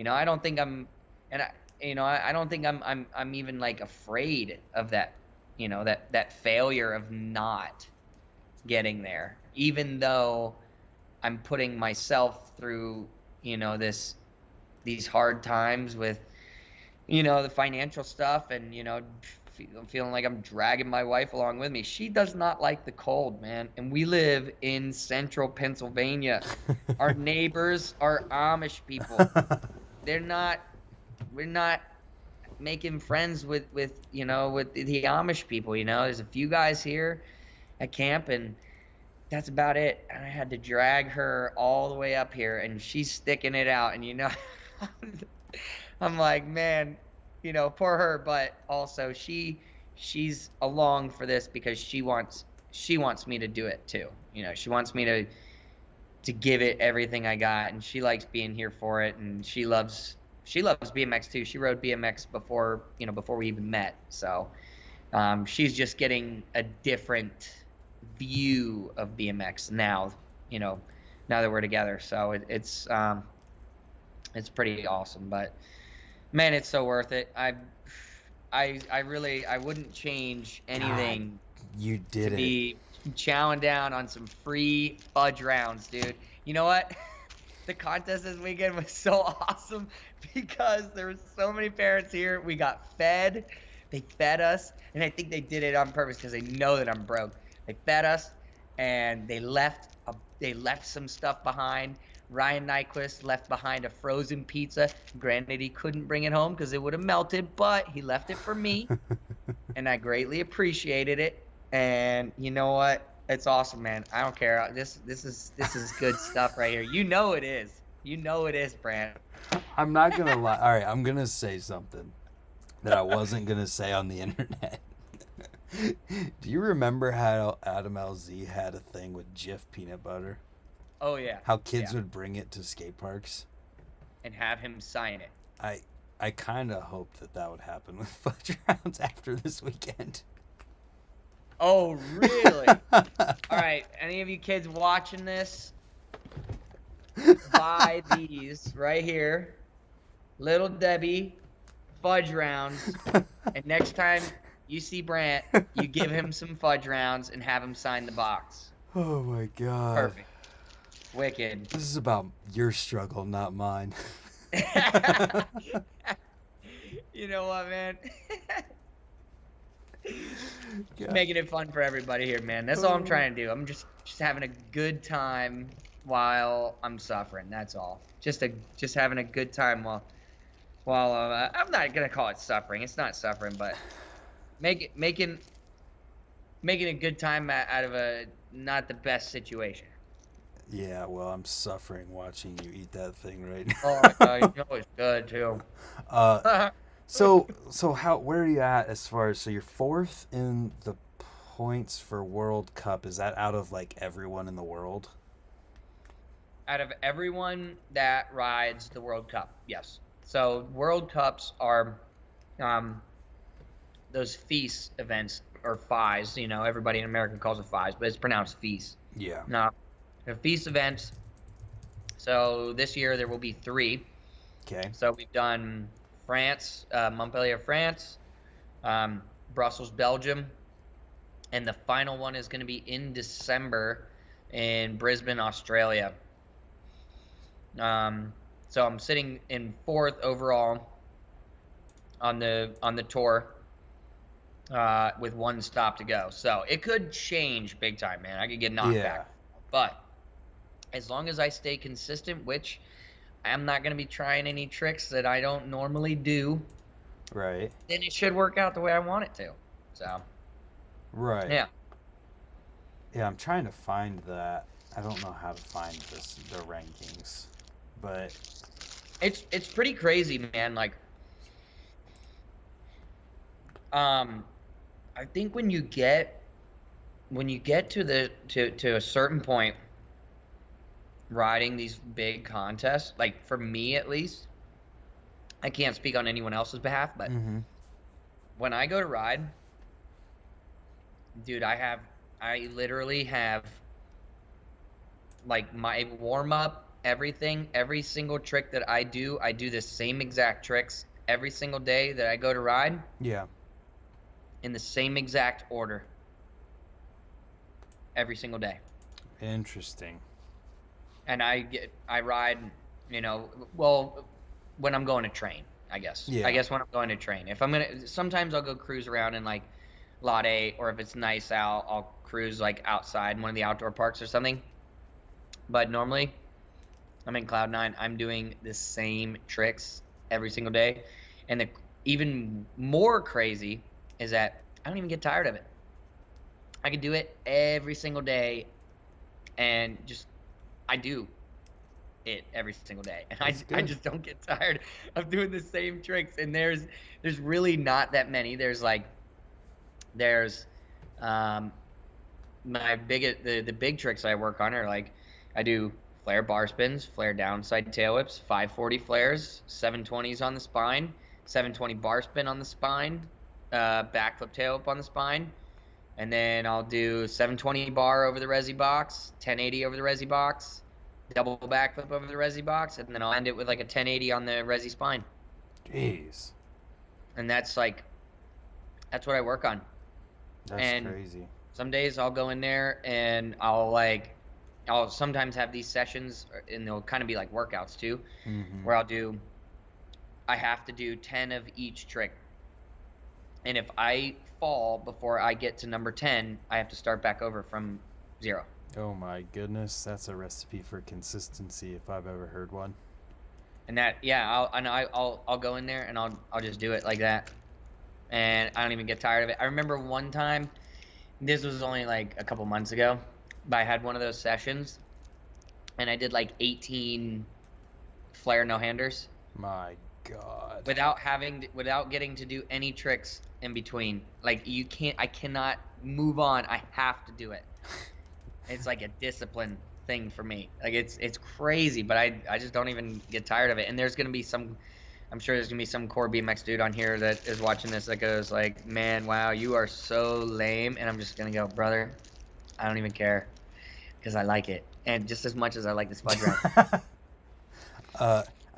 I don't think I'm, and I don't think I'm even like afraid of that. That failure of not getting there, even though I'm putting myself through, these hard times with, the financial stuff and, feeling like I'm dragging my wife along with me. She does not like the cold, man. And we live in central Pennsylvania. Our neighbors are Amish people. We're not making friends with the Amish people. There's a few guys here at camp, and that's about it. And I had to drag her all the way up here, and she's sticking it out. And I'm like, man, poor her, but also she's along for this because she wants me to do it too. She wants me to give it everything I got, and she likes being here for it, and she loves BMX too. She rode BMX before we even met. So she's just getting a different view of BMX now, now that we're together. So it's pretty awesome. But man, it's so worth it. I really wouldn't change anything. God, you did to be chowing down on some free fudge rounds, dude. You know what? The contest this weekend was so awesome because there were so many parents here. We got fed. They fed us, and I think they did it on purpose because they know that I'm broke. They fed us, and they left some stuff behind. Ryan Nyquist left behind a frozen pizza. Granted, he couldn't bring it home because it would have melted, but he left it for me, and I greatly appreciated it. And you know what? It's awesome, man. I don't care. This is good stuff right here. You know it is. You know it is, Brant. I'm not gonna lie. All right, I'm gonna say something that I wasn't gonna say on the internet. Do you remember how Adam LZ had a thing with Jif peanut butter? Oh yeah. How kids would bring it to skate parks and have him sign it. I kind of hope that would happen with Fudge Rounds after this weekend. Oh, really? All right. Any of you kids watching this, buy these right here. Little Debbie Fudge Rounds. And next time you see Brant, you give him some Fudge Rounds and have him sign the box. Oh, my God. Perfect. Wicked. This is about your struggle, not mine. You know what, man? Making it fun for everybody here, man. That's all I'm trying to do. I'm just having a good time while I'm suffering. That's all. Just having a good time Well, I'm not gonna call it suffering. It's not suffering, but making a good time out of a not the best situation. Yeah, well, I'm suffering watching you eat that thing right Oh, you now. know it's good too. uh, so where are you at as far as, so you're fourth in the points for World Cup? Is that out of like everyone in the world? Out of everyone that rides the World Cup, yes. So World Cups are um, those feast events or FIs. You know, everybody in America calls it FIs, but it's pronounced feast. Yeah. No, they're feast events. So this year there will be three. Okay. So we've done France, Montpellier, France, Brussels, Belgium, and the final one is going to be in December in Brisbane, Australia. Um, so I'm sitting in fourth overall on the tour with one stop to go. So it could change big time, man. I could get knocked Yeah. back, but as long as I stay consistent, which I'm not going to be trying any tricks that I don't normally do, Right. then it should work out the way I want it to. So Right. yeah, Yeah, I'm trying to find that. I don't know how to find the rankings, but it's pretty crazy, man. Like um, I think when you get to to a certain point riding these big contests, like for me at least, I can't speak on anyone else's behalf, but mm-hmm. when I go to ride, dude, I literally have like my warm up, everything, every single trick that I do the same exact tricks every single day that I go to ride Yeah. in the same exact order every single day. Interesting. And I ride, well, when I'm going to train, I guess. I Yeah. guess when I'm going to train. If I'm gonna, sometimes I'll go cruise around in like Lot 8, or if it's nice out, I'll cruise like outside in one of the outdoor parks or something. But normally, I'm in Cloud 9. I'm doing the same tricks every single day. And the even more crazy is that I don't even get tired of it. I can do it every single day, and just I do it every single day, and That's I good. just don't get tired of doing the same tricks. And there's really not that many. There's um my the big tricks I work on are like I do flare bar spins, flare downside tail whips, 540 flares, 720s on the spine, 720 bar spin on the spine, backflip tail whip on the spine, and then I'll do 720 bar over the resi box, 1080 over the resi box, double backflip over the resi box, and then I'll end it with like a 1080 on the resi spine. Jeez. And that's what I work on. That's And crazy. some days I'll go in there and I'll sometimes have these sessions, and they'll kind of be like workouts too, Mm-hmm. where I have to do 10 of each trick. And if I fall before I get to number 10, I have to start back over from 0. Oh my goodness, that's a recipe for consistency if I've ever heard one. And I'll go in there and I'll just do it like that. And I don't even get tired of it. I remember one time, this was only like a couple months ago, but I had one of those sessions and I did like 18 flare no-handers My God. without getting to do any tricks in between. Like I cannot move on. I have to do it. It's like a discipline thing for me. Like it's crazy, but I just don't even get tired of it. And I'm sure there's gonna be some core BMX dude on here that is watching this that goes like, man, wow, you are so lame. And I'm just gonna go, brother, I don't even care, because I like it, and just as much as I like this Fudge Round.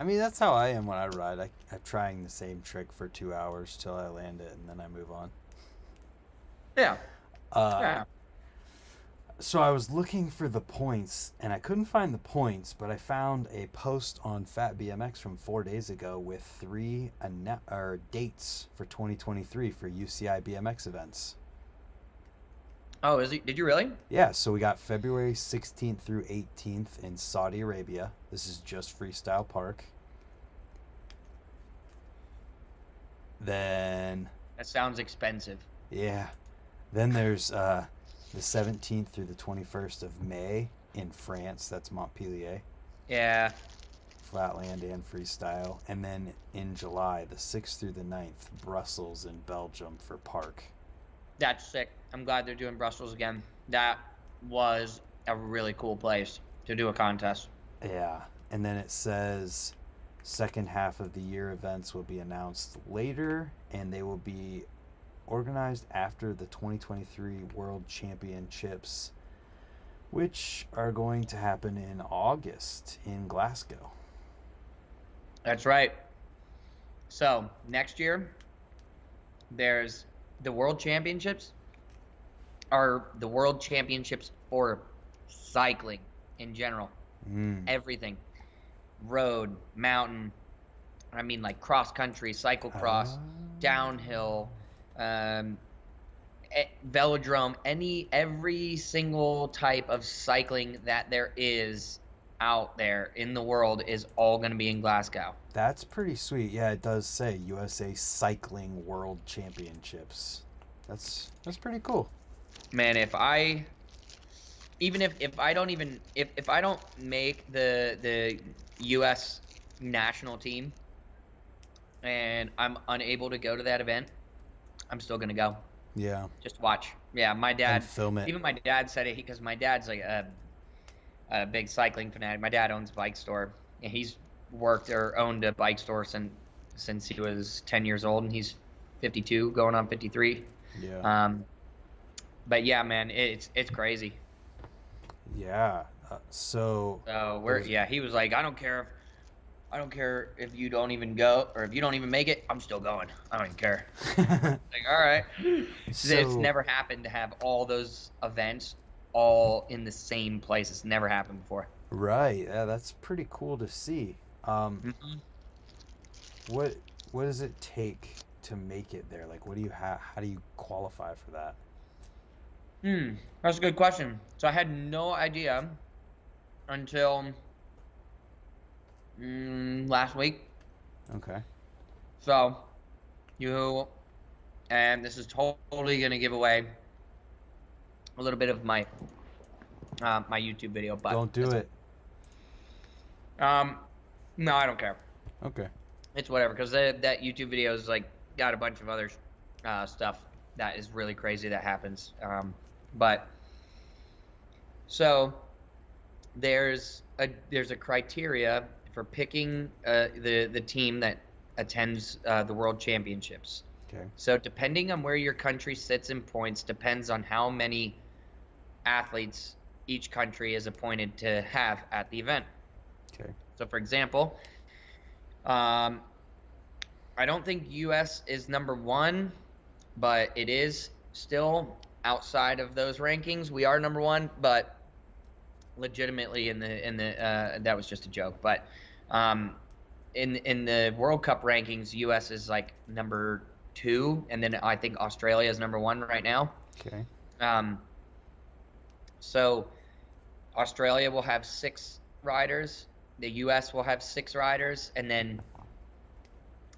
I mean, that's how I am when I ride. I'm trying the same trick for 2 hours till I land it, and then I move on. Yeah, Uh, yeah. So I was looking for the points, and I couldn't find the points, but I found a post on Fat BMX from 4 days ago with three dates for 2023 for UCI BMX events. Oh, did you really? Yeah, so we got February 16th through 18th in Saudi Arabia. This is just Freestyle Park. Then, That sounds expensive. yeah. Then there's the 17th through the 21st of May in France. That's Montpellier. Yeah, Flatland and freestyle. And then in July, the 6th through the 9th, Brussels in Belgium for park. that's sick. I'm glad they're doing Brussels again. That was a really cool place to do a contest. Yeah. And then it says second half of the year events will be announced later, and they will be organized after the 2023 World Championships, which are going to happen in August in Glasgow. That's right. So next year, there's the World Championships, are the World Championships for cycling in general. Mm. Everything. Road, mountain, I mean like cross country, cyclocross, Ah. downhill, um, velodrome, every single type of cycling that there is out there in the world is all going to be in Glasgow. That's pretty sweet. Yeah, it does say USA Cycling World Championships. That's pretty cool. Man, if I don't even if I don't make the US national team and I'm unable to go to that event, I'm still going to go. Yeah. Just watch. Yeah, my dad, And film it. even my dad said it because my dad's like a big cycling fanatic. My dad owns a bike store, and he's worked or owned a bike store since he was 10 years old, and he's 52, going on 53. Yeah. But yeah, man, it's crazy. Yeah. So So he was like, I don't care if you don't even go or if you don't even make it, I'm still going. I don't even care. Like, all right. It's so never happened to have all those events all in the same place. It's never happened before. right. Yeah, that's pretty cool to see. Mhm. What does it take to make it there? Like, what do you how do you qualify for that? That's a good question. So I had no idea until last week. Okay. So and this is totally gonna give away a little bit of my my YouTube video, but Don't do it. no, I don't care. Okay. It's whatever because that YouTube video is like got a bunch of other stuff that is really crazy that happens. But so there's a criteria for picking the team that attends the World Championships. Okay. So depending on where your country sits in points depends on how many athletes each country is appointed to have at the event. Okay. So for example, I don't think US is number 1, but it is still outside of those rankings. We are number 1, but legitimately in the that was just a joke. But in the World Cup rankings, US is like number 2, and then I think Australia is number 1 right now. Okay. So Australia will have 6 riders. The US will have 6 riders, and then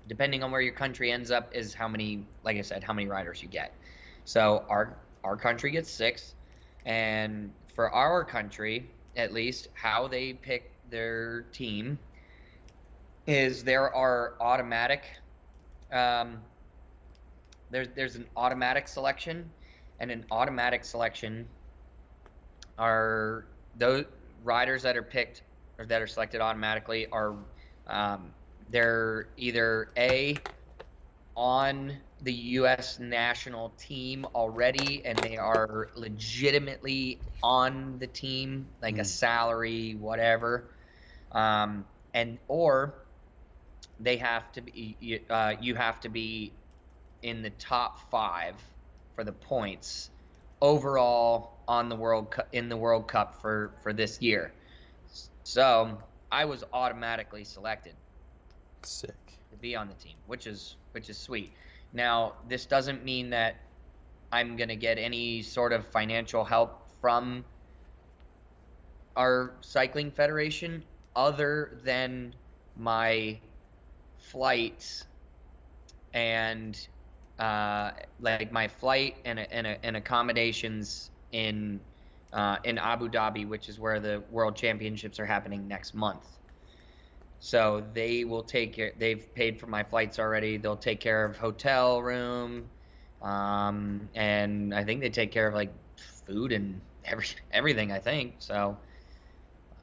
depending on where your country ends up is how many, like I said, how many riders you get. So our country gets 6, and for our country, at least, how they pick their team is there are automatic. There's an automatic selection, and an automatic selection are those riders that are picked or that are selected automatically are they're either A, on the U.S. national team already, and they are legitimately on the team, like a salary, whatever, and or they have to be you have to be in the top 5 for the points overall on the in the World Cup for this year. So I was automatically selected Sick. to be on the team, which is sweet. Now, this doesn't mean that I'm going to get any sort of financial help from our cycling federation other than my flights and like my flight and accommodations in Abu Dhabi, which is where the World Championships are happening next month. So they will take care. They've paid for my flights already. They'll take care of hotel room, and I think they take care of like food and everything. I think so.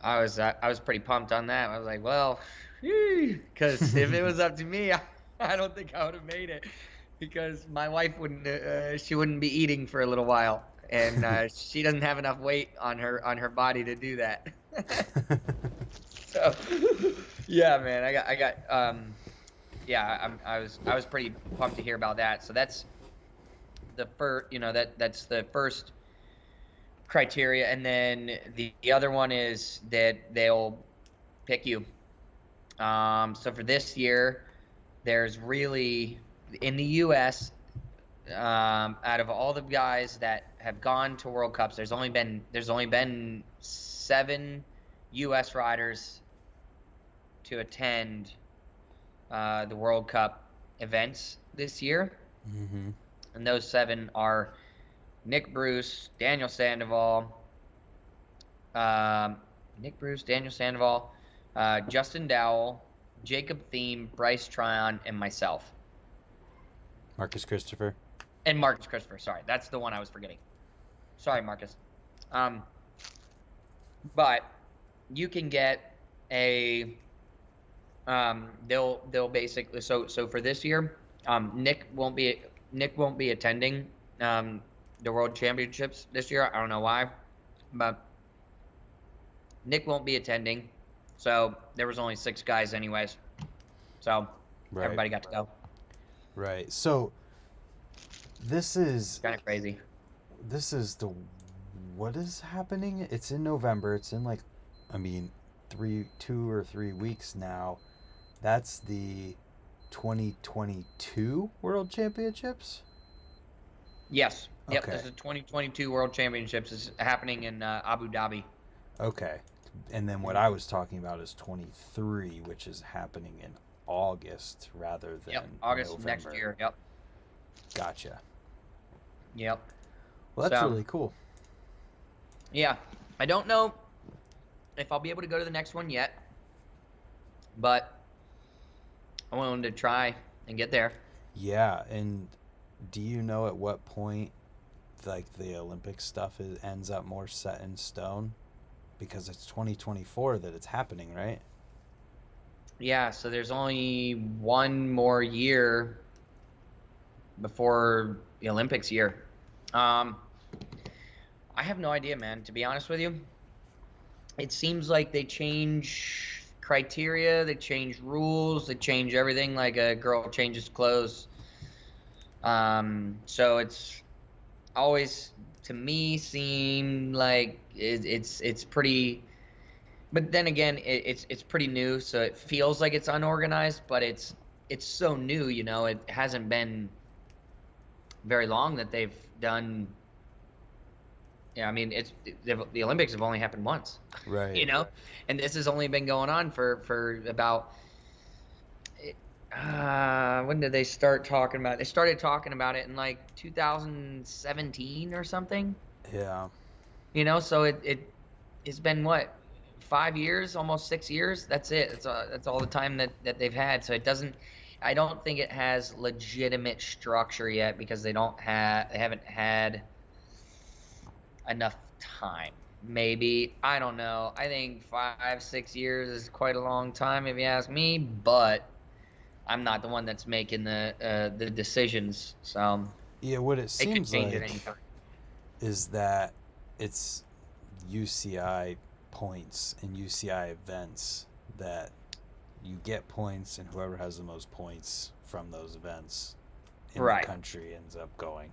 I was pretty pumped on that. I was like, well, because if it was up to me, I don't think I would have made it, because my wife wouldn't be eating for a little while, and she doesn't have enough weight on her body to do that. So, yeah, man, I was pretty pumped to hear about that. So that's the first, that's the first criteria, and then the other one is that they'll pick you. So for this year, there's really in the U.S. Out of all the guys that have gone to World Cups, there's only been 7 U.S. riders to attend the World Cup events this year, and those 7 are Nick Bruce, Daniel Sandoval, Justin Dowell, Jacob Thiem, Bryce Tryon, and myself. Marcus Christopher. And Marcus Christopher, sorry. That's the one I was forgetting. Sorry, Marcus. But you can get a they'll basically so for this year, Nick won't be attending the World Championships this year. I don't know why, but Nick won't be attending. So there was only 6 guys anyways. So everybody got to go. Right. So this is kind of crazy. This is what is happening? It's in November. It's in 2 or 3 weeks now. That's the 2022 World Championships? Yes. Yep, okay. This is 2022 World Championships. Is happening in Abu Dhabi. Okay. And then what I was talking about is 23, which is happening in August rather than August November. Next year. Yep. Gotcha. Yep. Well, that's really cool. Yeah. I don't know if I'll be able to go to the next one yet, but I wanted to try and get there. Yeah, and do you know at what point the Olympic stuff ends up more set in stone? Because it's 2024 that it's happening, right? Yeah, so there's only one more year before the Olympics year. I have no idea, man, to be honest with you. It seems like they change criteria, they change rules, they change everything like a girl changes clothes. So it's always, to me, seemed like it's pretty, but then again, it's pretty new, so it feels like it's unorganized, but it's so new, it hasn't been very long that they've done. Yeah, I mean, the Olympics have only happened once, right? And this has only been going on for about. When did they start talking about it? They started talking about it in 2017 or something. Yeah. So it's been what, 5 years, almost 6 years. That's it. That's all the time that they've had. So I don't think it has legitimate structure yet, because they haven't had enough time. Maybe, I don't know. I think 5-6 years is quite a long time if you ask me, but I'm not the one that's making the decisions. So yeah, what it seems like is that it's UCI points and UCI events that you get points, and whoever has the most points from those events in the country ends up going.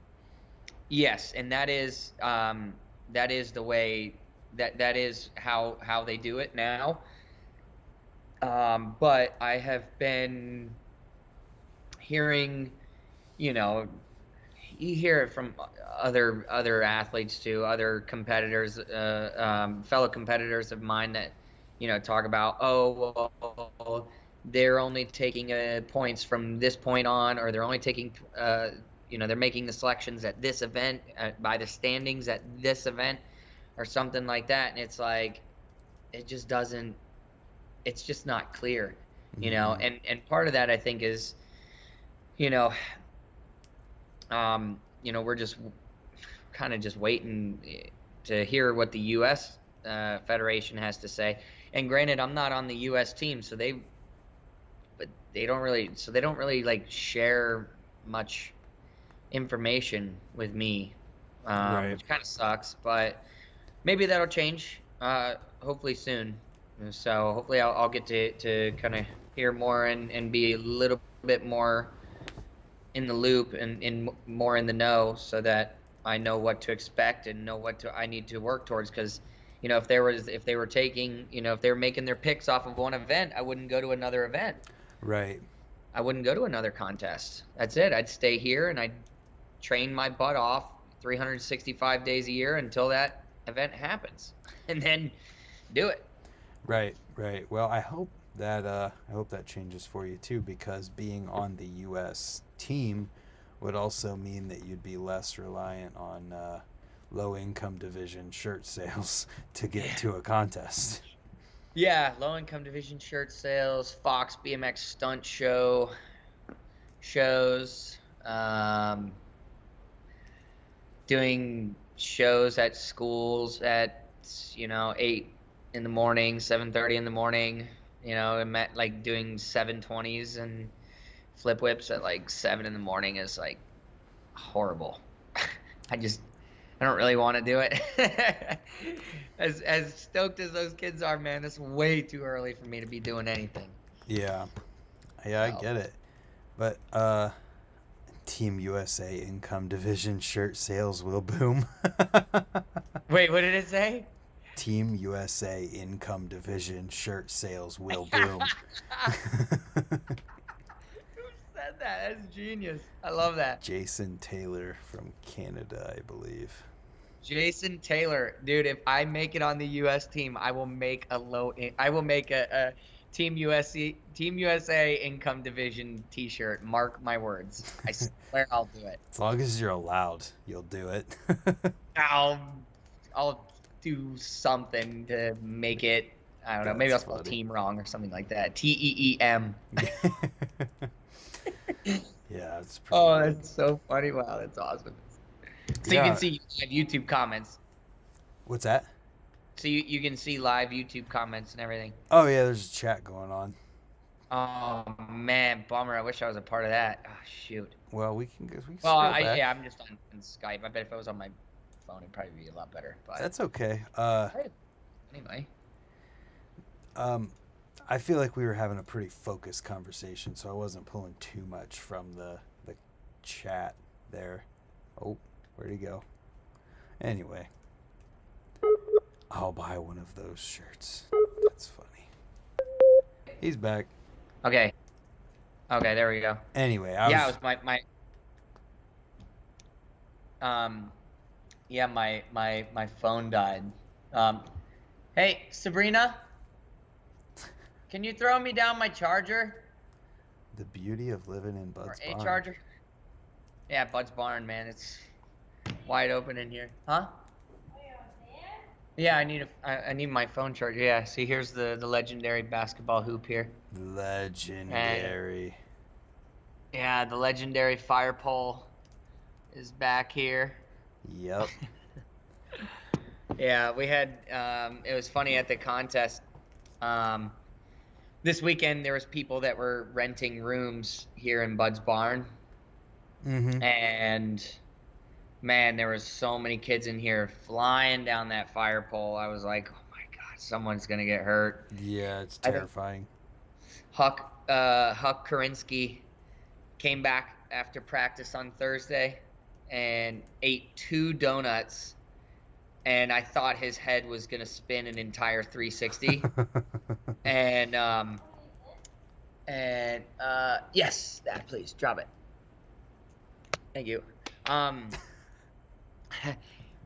Yes, and that is the way that is how they do it now. But I have been hearing, you hear it from other athletes too, other competitors, fellow competitors of mine that, talk about, oh, well, they're only taking points from this point on, or they're only taking, they're making the selections at this event by the standings at this event or something like that. And it's like, it just doesn't, it's just not clear, Mm-hmm. and part of that I think is, you know, we're just kind of just waiting to hear what the U.S. Federation has to say. And granted, I'm not on the U.S. team, so they don't really like share much information with me, Right. which kind of sucks. But maybe that'll change. Hopefully soon. So hopefully I'll get to kind of hear more and be a little bit more in the loop and more in the know, so that I know what to expect and know I need to work towards. Because if they were taking, if they were making their picks off of one event, I wouldn't go to another event. Right. I wouldn't go to another contest. That's it. I'd stay here and I'd train my butt off 365 days a year until that event happens, and then do it. Right. Right. Well, I hope that changes for you too, because being on the U.S. team would also mean that you'd be less reliant on low income division shirt sales to get to a contest. Yeah, low income division shirt sales, Fox BMX stunt shows, doing shows at schools at 8 in the morning, 7:30 in the morning. And like doing 720s and flip whips at like 7 in the morning is like horrible. I don't really want to do it. As stoked as those kids are, man, it's way too early for me to be doing anything. Yeah. Yeah, I So, get it. But Team USA income division shirt sales will boom. wait, what did it say? Team USA income division shirt sales will Who boom. said that? That's genius. I love that. Jason Taylor from Canada, I believe. Jason Taylor, dude. If I make it on the U.S. team, I will make a Team USA Income Division T-shirt. Mark my words. I swear I'll do it. As long as you're allowed, you'll do it. I'll do something to make it. I don't know. Maybe I'll That's spell funny. team wrong or something like that. TEEM. Yeah, it's pretty Oh, good. that's so funny. Wow, that's awesome. So you Yeah. can see live YouTube comments. What's that? So you can see live YouTube comments and everything. Oh yeah, there's a chat going on. Oh man, bummer. I wish I was a part of that. Oh, shoot. Well, we can Well, scroll back. I'm just on Skype. I bet if I was on my phone, it'd probably be a lot better. But That's okay. anyway. I feel like we were having a pretty focused conversation, so I wasn't pulling too much from the chat there. Oh, where'd he go? Anyway, I'll buy one of those shirts. That's funny. He's back. Okay. Okay, there we go. Anyway, Yeah, it was my yeah, my phone died. Hey, Sabrina, can you throw me down my charger? the beauty of living in Or Bud's a Barn. charger? Yeah, Bud's Barn, man. It's wide open in here. Huh? Yeah, I need my phone charger. Yeah, see, here's the legendary basketball hoop here. Legendary. Yeah, the legendary fire pole is back here. Yep. Yeah, we had it was funny at the contest. This weekend there was people that were renting rooms here in Bud's Barn, Mm-hmm. and man, there was so many kids in here flying down that fire pole. I was like, oh my god, someone's gonna get hurt. Yeah, it's I think terrifying. Huck Karinsky came back after practice on Thursday and ate 2 donuts, and I thought his head was gonna spin an entire 360. And yes, Dad, please drop it. Thank you.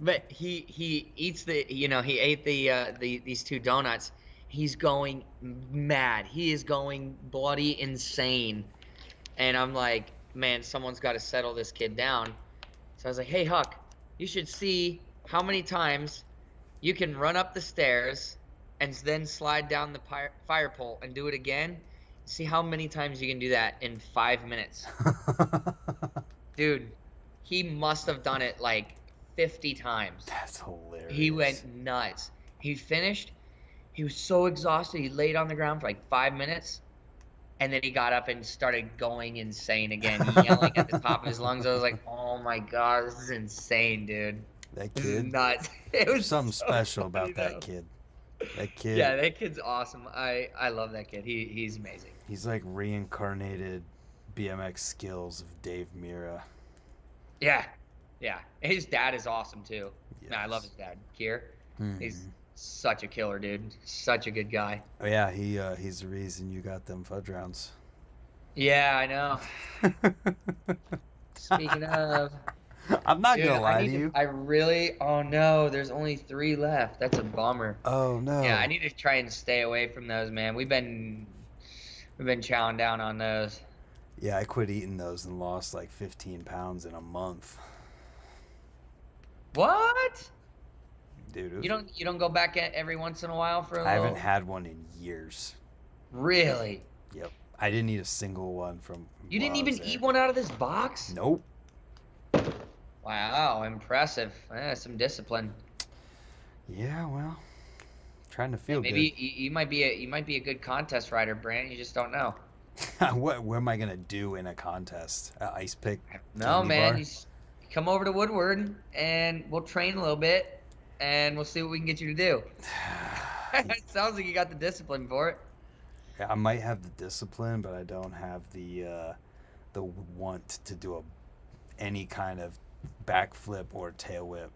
But he eats he ate these 2 donuts, He's going mad. He is going bloody insane. And I'm like, man, someone's got to settle this kid down. So I was like, hey, Huck, you should see how many times you can run up the stairs and then slide down the fire pole and do it again. See how many times you can do that in 5 minutes. Dude, he must have done it like 50 times. That's hilarious. He went nuts. He finished. He was so exhausted. He laid on the ground for like 5 minutes. And then he got up and started going insane again, yelling at the top of his lungs. I was like, oh my God, this is insane, dude. That This is kid. nuts. It There's was something so special funny, about that though. kid. That kid. Yeah, that kid's awesome. I love that kid. He's amazing. He's like reincarnated BMX skills of Dave Mira. Yeah. Yeah. His dad is awesome too. Yes. Man, I love his dad, Kier. Mhm. He's such a killer, dude. Such a good guy. Oh yeah, he's the reason you got them Fudge Rounds. Yeah, I know. Speaking of, I'm not dude, gonna lie to you. I really, oh no, there's only 3 left. That's a bummer. Oh no. Yeah, I need to try and stay away from those, man. We've been chowing down on those. Yeah, I quit eating those and lost like 15 pounds in a month. What? Dude, it was- You don't go back at every once in a while for a I little? haven't had one in years. Really? Yep. I didn't eat a single one from You while didn't I was even there. eat one out of this box? Nope. Wow, impressive. Some discipline. Yeah, well, trying to feel Maybe you might be a good contest rider, Brant. You just don't know. good. What am I gonna do in a contest? Ice pick? No, candy man. bar? You come over to Woodward and we'll train a little bit and we'll see what we can get you to do. It sounds like you got the discipline for it. I might have the discipline, but I don't have the want to do any kind of backflip or tail whip.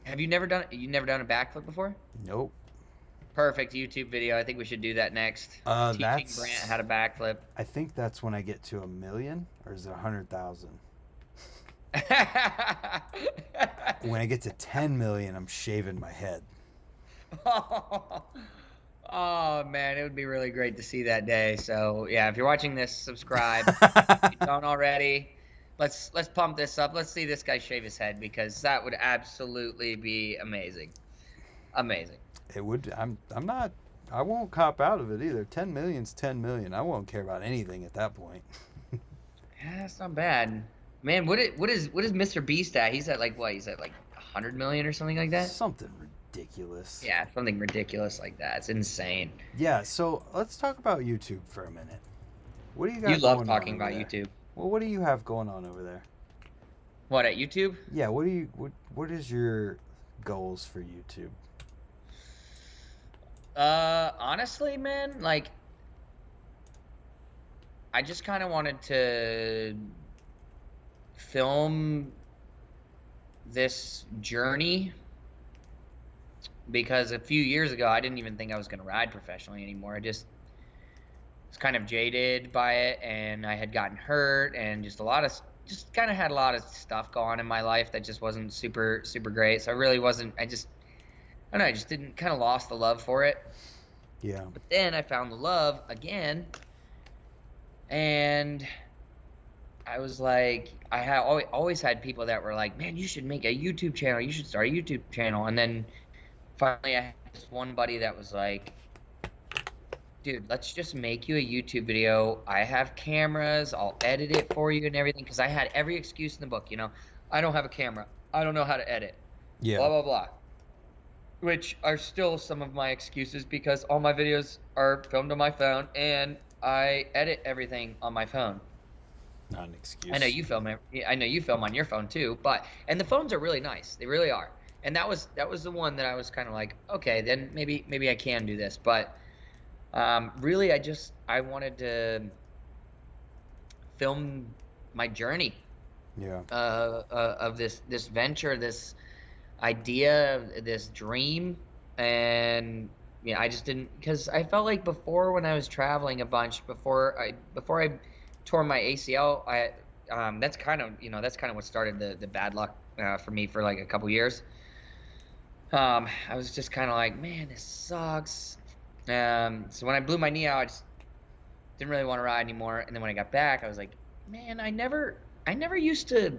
Have you never done a backflip before? Nope. Perfect YouTube video. I think we should do that next. Teaching That's. Brant how to backflip. I think that's when I get to 1 million, or is it 100,000? When I get to 10 million, I'm shaving my head. Oh man, it would be really great to see that day. So yeah, if you're watching this, subscribe. If you don't already, let's pump this up. Let's see this guy shave his head because that would absolutely be amazing. Amazing. It would. I won't cop out of it either. 10 million's 10 million. I won't care about anything at that point. Yeah, that's not bad. Man, what is Mr. Beast at? He's at like what? He's at like 100 million or something like that? Something ridiculous. Yeah, something ridiculous like that. It's insane. Yeah, so let's talk about YouTube for a minute. What do you got You love going on talking over about there? YouTube. Well, what do you have going on over there? What, at YouTube? Yeah, what is your goals for YouTube? Honestly, man, like I just kind of wanted to film this journey because a few years ago I didn't even think I was going to ride professionally anymore. I just was kind of jaded by it, and I had gotten hurt and just kind of had a lot of stuff going on in my life that just wasn't super great. So I really wasn't. I don't know. I just didn't kind of lost the love for it. Yeah. But then I found the love again, and I was like, I had always had people that were like, man, you should make a YouTube channel. You should start a YouTube channel. And then finally I had this one buddy that was like, dude, let's just make you a YouTube video. I have cameras. I'll edit it for you and everything. Because I had every excuse in the book, you know. I don't have a camera. I don't know how to edit. Yeah. Blah, blah, blah. Which are still some of my excuses because all my videos are filmed on my phone and I edit everything on my phone. Not an excuse. I know you film on your phone too, and the phones are really nice. They really are. And that was the one that I was kind of like, okay, then maybe I can do this. But really, I wanted to film my journey. Yeah. Of this venture, this idea, this dream, and yeah, I just didn't, because I felt like before when I was traveling a bunch, before I tore my ACL, that's kind of what started the bad luck for me for like a couple years. I was just kind of like, man, this sucks. So when I blew my knee out, I just didn't really want to ride anymore. And then when I got back, I was like, man, I never used to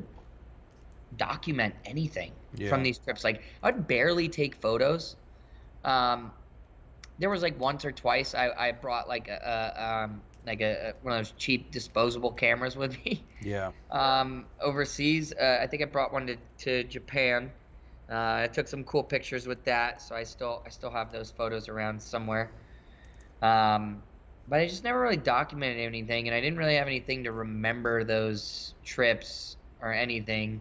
document anything from Yeah. these trips. Like I'd barely take photos. Um, there was like once or twice I brought like a one of those cheap disposable cameras with me Yeah. overseas. I think I brought one to Japan. I took some cool pictures with that, so I still have those photos around somewhere. Um, but I just never really documented anything, and I didn't really have anything to remember those trips or anything.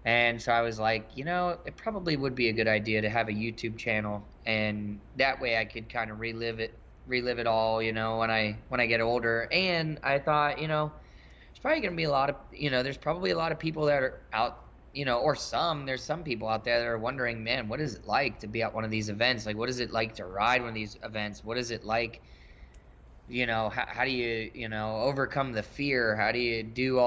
And so I was like, it probably would be a good idea to have a YouTube channel, and that way I could kind of relive it all, when I get older. And I thought, there's probably going to be a lot of, there's probably a lot of people that are out, or there's some people out there that are wondering, man, what is it like to be at one of these events? Like, what is it like to ride one of these events? What is it like, how do you, overcome the fear? How do you do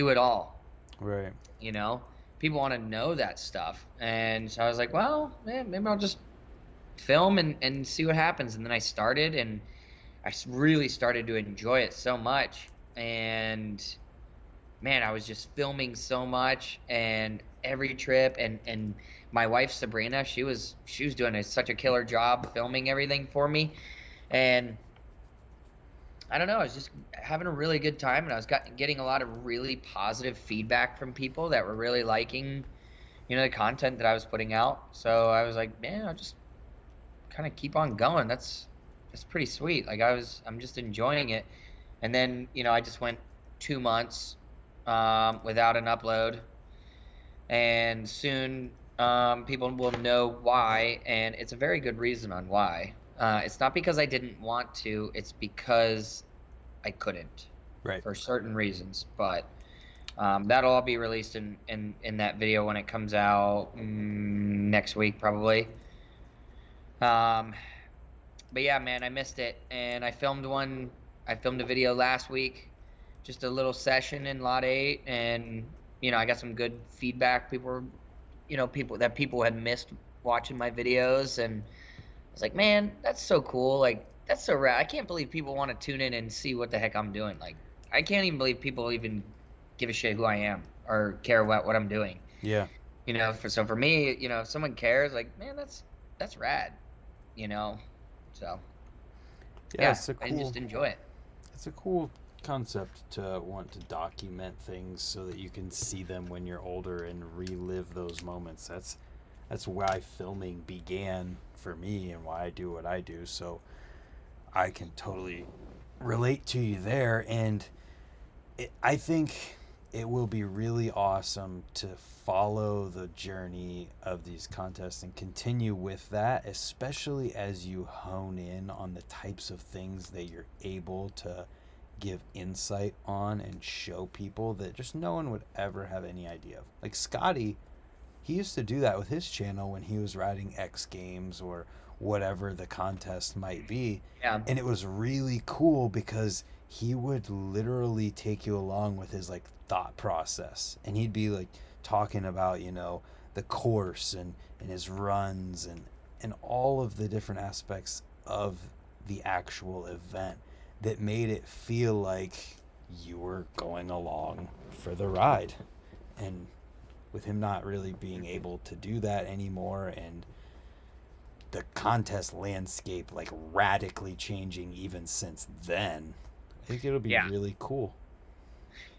it all? Right. you know People want to know that stuff. And so I was like, well, man, maybe I'll just film and see what happens. And then I started, and really started to enjoy it so much. And man, I was just filming so much, and every trip. And my wife Sabrina, she was doing such a killer job filming everything for me. And I don't know. I was just having a really good time, and I was getting a lot of really positive feedback from people that were really liking, the content that I was putting out. So I was like, man, I'll just kind of keep on going. That's pretty sweet. Like I'm just enjoying it. And then, I just went 2 months without an upload, and soon people will know why, and it's a very good reason on why. It's not because I didn't want to, it's because I couldn't Right. for certain reasons. But that'll all be released in that video when it comes out next week, probably. Um, but yeah, man, I missed it. And I filmed a video last week, just a little session in Lot 8. And, I got some good feedback. People had missed watching my videos. And I was like, man, that's so cool. Like, that's so rad. I can't believe people want to tune in and see what the heck I'm doing. Like, I can't even believe people even give a shit who I am or care about what I'm doing. Yeah. For me, if someone cares, like, man, that's rad. You know. So Yeah, yeah, I just enjoy it. it's a cool concept to want to document things so that you can see them when you're older and relive those moments. That's why filming began for me and why I do what I do. So I can totally relate to you there. And I think it will be really awesome to follow the journey of these contests and continue with that, especially as you hone in on the types of things that you're able to give insight on and show people that just no one would ever have any idea of. Like Scotty, he used to do that with his channel when he was riding X Games or whatever the contest might be. Yeah. And it was really cool because he would literally take you along with his like thought process, and he'd be like talking about the course and his runs and all of the different aspects of the actual event that made it feel like you were going along for the ride. And with him not really being able to do that anymore, and the contest landscape like radically changing even since then, I think it'll be Yeah. really cool.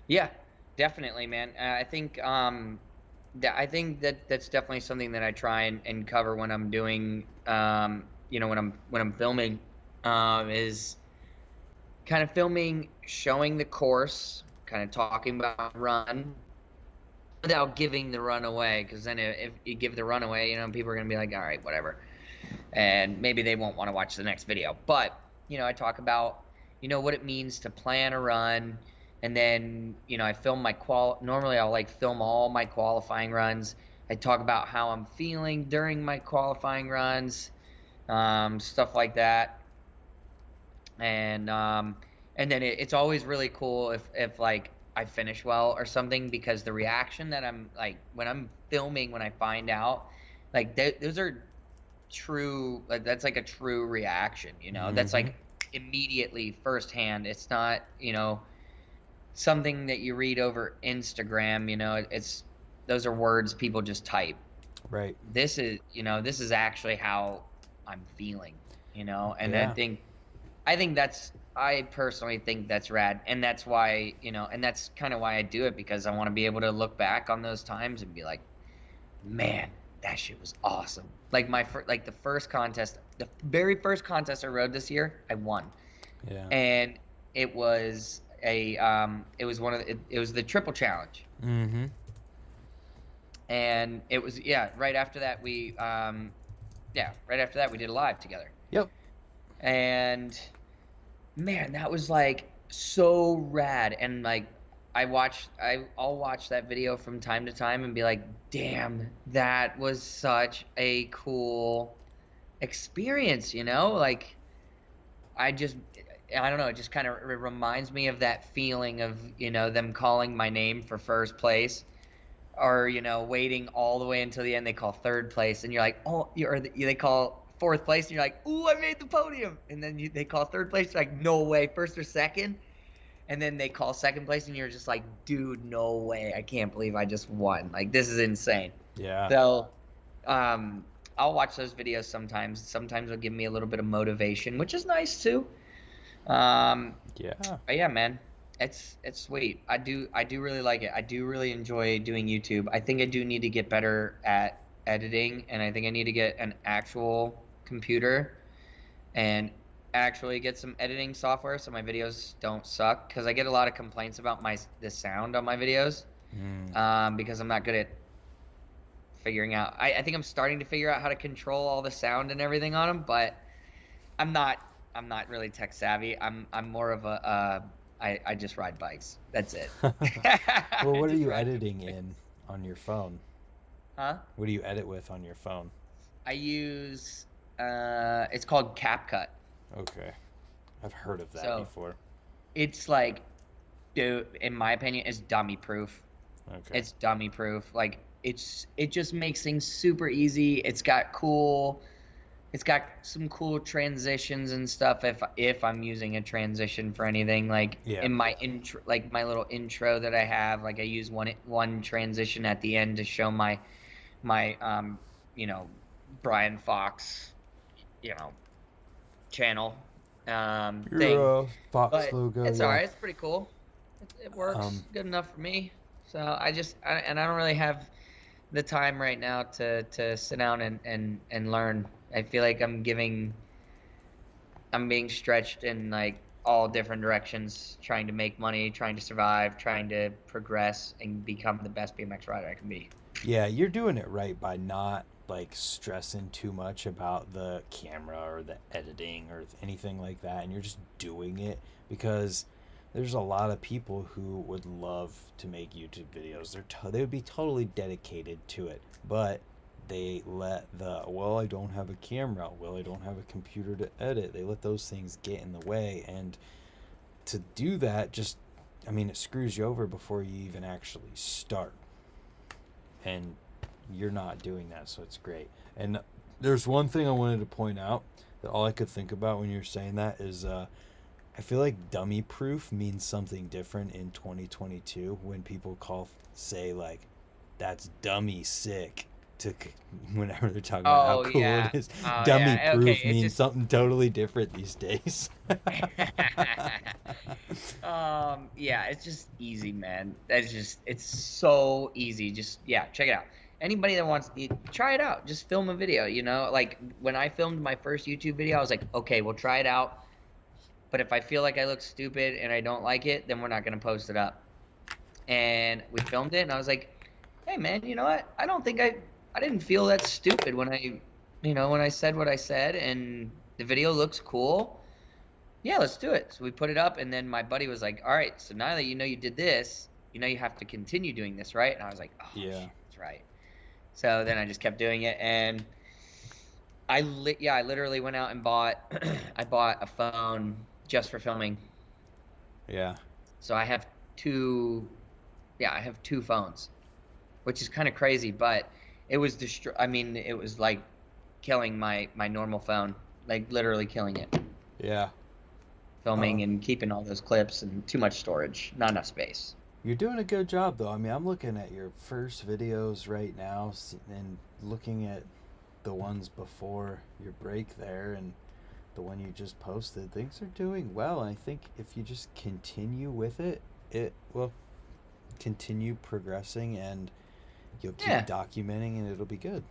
Yeah. Definitely, man. I think that's definitely something that I try and cover when I'm doing, when I'm filming, is kind of filming, showing the course, kind of talking about the run without giving the run away. Because then if you give the run away, people are gonna be like, all right, whatever, and maybe they won't want to watch the next video. But I talk about what it means to plan a run. And then, I film normally I'll like film all my qualifying runs. I talk about how I'm feeling during my qualifying runs, stuff like that. And then it's always really cool if like I finish well or something, because the reaction that I'm like, when I'm filming, when I find out, like those are true, like that's like a true reaction, you know. That's Mm-hmm. like immediately firsthand. It's not, you know, something that you read over Instagram, you know. It's those are words people just type. Right. This is, you know, this is actually how I'm feeling, you know. And Yeah. I think that's, I personally think that's rad, and that's why, you know, and that's kind of why I do it, because I want to be able to look back on those times and be like, man, that shit was awesome. Like like the first contest, the very first contest I rode this year, I won, Yeah. and it was it was it was the triple challenge, Mm-hmm. and it was, yeah, right after that yeah, right after that we did a live together, Yep. and man, that was like so rad. And like I'll watch that video from time to time and be like, damn, that was such a cool experience, you know? Like I just I don't know, it just kind of reminds me of that feeling of, you know, them calling my name for first place, or, you know, waiting all the way until the end, they call third place and you're like, oh, they call fourth place and you're like, ooh, I made the podium, and then they call third place, you're like, no way, first or second, and then they call second place and you're just like, dude, no way, I can't believe I just won, like this is insane. Yeah. So I'll watch those videos sometimes it'll give me a little bit of motivation, which is nice too. Yeah. But yeah, man, it's sweet. I do really like it. I do really enjoy doing YouTube. I think I do need to get better at editing, and I think I need to get an actual computer and actually get some editing software so my videos don't suck. Because I get a lot of complaints about the sound on my videos, Mm. because I'm not good at figuring out. I think I'm starting to figure out how to control all the sound and everything on them, but I'm not I'm not really tech savvy. I'm more of I just ride bikes. That's it. Well, I what are just you ride editing bikes. in on your phone? Huh? What do you edit with on your phone? I use it's called CapCut. Okay. I've heard of that So before. it's like, dude, in my opinion, it's dummy proof. Okay. It's dummy proof. Like it just makes things super easy. It's got some cool transitions and stuff, if I'm using a transition for anything, like Yeah. in my intro, like my little intro that I have, like I use one transition at the end to show my you know, Brian Fox, you know, channel thing. Your Fox But logo, it's all yeah. right. It's pretty cool. It works Um, good enough for me. So and I don't really have the time right now to sit down and learn. I feel like I'm being stretched in like all different directions, trying to make money, trying to survive, trying to progress and become the best BMX rider I can be. yeah, you're doing it right by not like stressing too much about the camera or the editing or anything like that, and you're just doing it because there's a lot of people who would love to make YouTube videos. They would be totally dedicated to it, but they let well, I don't have a camera, well, I don't have a computer to edit. They let those things get in the way, and to do that, just, I mean, it screws you over before you even actually start. And you're not doing that, so it's great. And there's one thing I wanted to point out that all I could think about when you're saying that is I feel like dummy proof means something different in 2022 when people say like that's dummy sick to whenever they're talking about how Oh cool it yeah. is. Oh Dummy yeah. Okay. proof It means just something totally different these days. yeah, it's just easy, man. It's so easy. Just, yeah, check it out. Anybody that wants to try it out, just film a video, you know? Like when I filmed my first YouTube video, I was like, okay, we'll try it out. But if I feel like I look stupid and I don't like it, then we're not gonna post it up. And we filmed it, and I was like, hey man, you know what? I don't think I didn't feel that stupid when when I said what I said, and the video looks cool. Yeah, let's do it. So we put it up, and then my buddy was like, all right, so now that you know you did this, you know you have to continue doing this, right? And I was like, oh Yeah. shit, that's right. So then I just kept doing it, and I literally went out and bought I bought a phone just for filming. Yeah. So I have two phones, which is kind of crazy, but it was I mean, it was like killing my normal phone, like literally killing it. Yeah. Filming and keeping all those clips, and too much storage, not enough space. You're doing a good job, though. I mean, I'm looking at your first videos right now and looking at the ones before your break there and the one you just posted. Things are doing well. And I think if you just continue with it, it will continue progressing and you'll keep Yeah. documenting and it'll be good.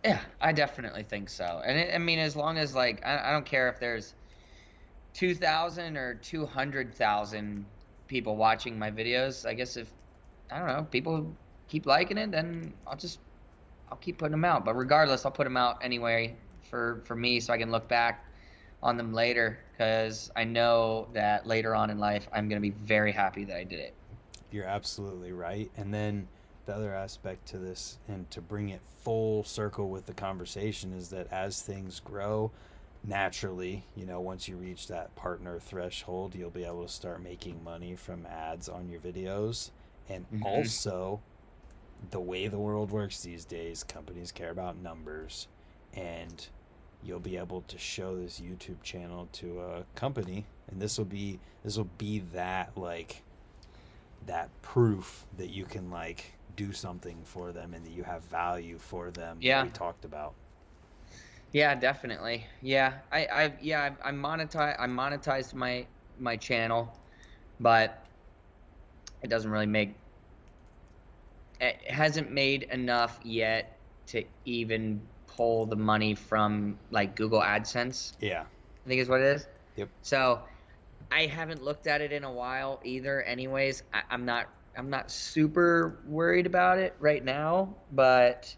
Yeah, I definitely think so. And I mean, as long as like I don't care if there's 2,000 or 200,000 people watching my videos. I guess if I don't know, people keep liking it, then I'll keep putting them out. But regardless, I'll put them out anyway for me, so I can look back on them later, because I know that later on in life I'm gonna be very happy that I did it. You're absolutely right. And then the other aspect to this, and to bring it full circle with the conversation, is that as things grow, naturally, once you reach that partner threshold, you'll be able to start making money from ads on your videos. And also, the way the world works these days, companies care about numbers, and you'll be able to show this YouTube channel to a company, and this will be that, like, that proof that you can, like, do something for them and that you have value for them. Yeah. That we talked about. Yeah, definitely. Yeah, I monetized my channel, but it doesn't really it hasn't made enough yet to even pull the money from like Google AdSense, Yeah. I think is what it is. Yep. So I haven't looked at it in a while either. Anyways, I'm not super worried about it right now, but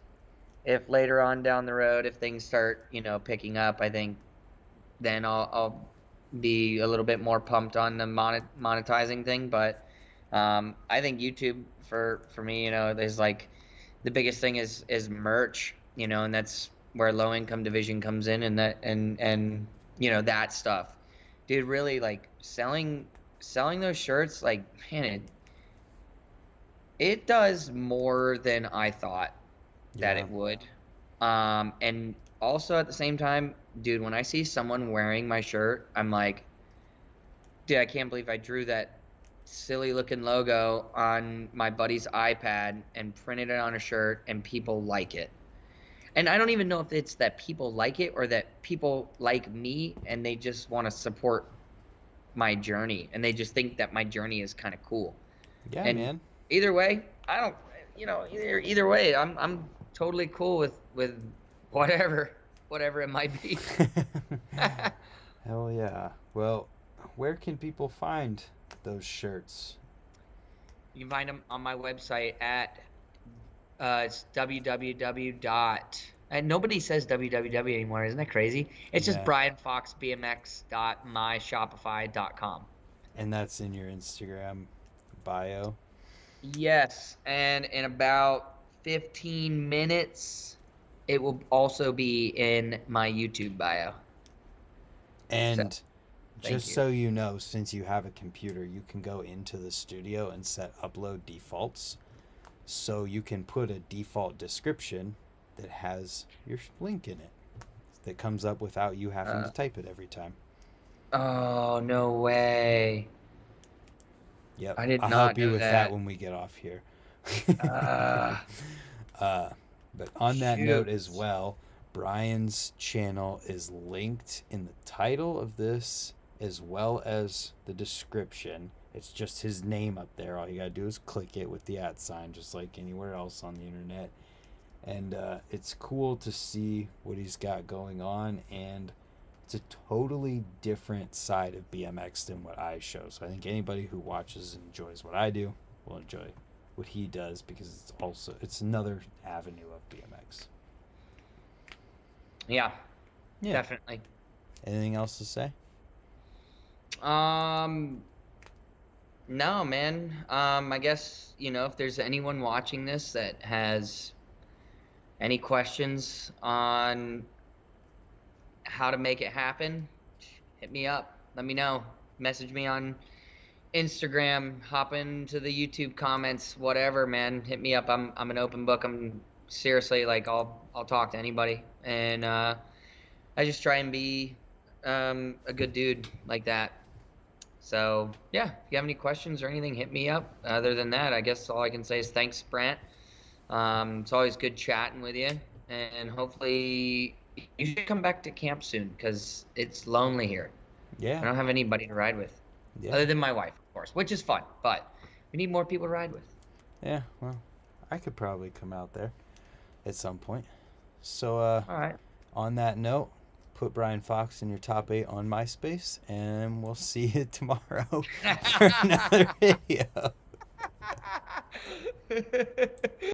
if later on down the road, if things start, picking up, I think then I'll be a little bit more pumped on the monetizing thing. But I think YouTube for me, there's like the biggest thing is merch, and that's where low income division comes in, and that stuff, dude. Really, like selling those shirts, like, man, it does more than I thought that it would. And also at the same time, dude, when I see someone wearing my shirt, I'm like, dude, I can't believe I drew that silly looking logo on my buddy's iPad and printed it on a shirt and people like it. And I don't even know if it's that people like it or that people like me and they just want to support my journey and they just think that my journey is kind of cool. Yeah, and man. Either way, I don't, either way, I'm totally cool with whatever it might be. Hell yeah. Well, where can people find those shirts? You can find them on my website at it's www. And nobody says www anymore, isn't that crazy? It's just brianfoxbmx.myshopify.com. And that's in your Instagram bio? Yes, and in about 15 minutes, it will also be in my YouTube bio. And so you know, since you have a computer, you can go into the studio and set upload defaults. So you can put a default description that has your link in it that comes up without you having to type it every time. Oh, no way. Yep. I did I'll not help you know with that when we get off here. But on that note as well, Brian's channel is linked in the title of this as well as the description. It's just his name up there. All you gotta do is click it with the @ sign, just like anywhere else on the internet. And it's cool to see what he's got going on, and it's a totally different side of BMX than what I show. So I think anybody who watches and enjoys what I do will enjoy what he does, because it's another avenue of BMX. Yeah, definitely. Anything else to say? No, man. I guess, if there's anyone watching this that has any questions on how to make it happen, hit me up. Let me know. Message me on Instagram, hop into the YouTube comments, whatever, man. Hit me up. I'm an open book. I'm seriously, like I'll talk to anybody, and I just try and be a good dude like that. So yeah, if you have any questions or anything, hit me up. Other than that, I guess all I can say is thanks, Brant. It's always good chatting with you, and hopefully you should come back to camp soon because it's lonely here. I Yeah. don't have anybody to ride with, Yeah. other than my wife, of course, which is fun. But we need more people to ride with. Yeah. Well, I could probably come out there at some point. So, All right. on that note, put Brian Fox in your top 8 on MySpace, and we'll see you tomorrow for another video.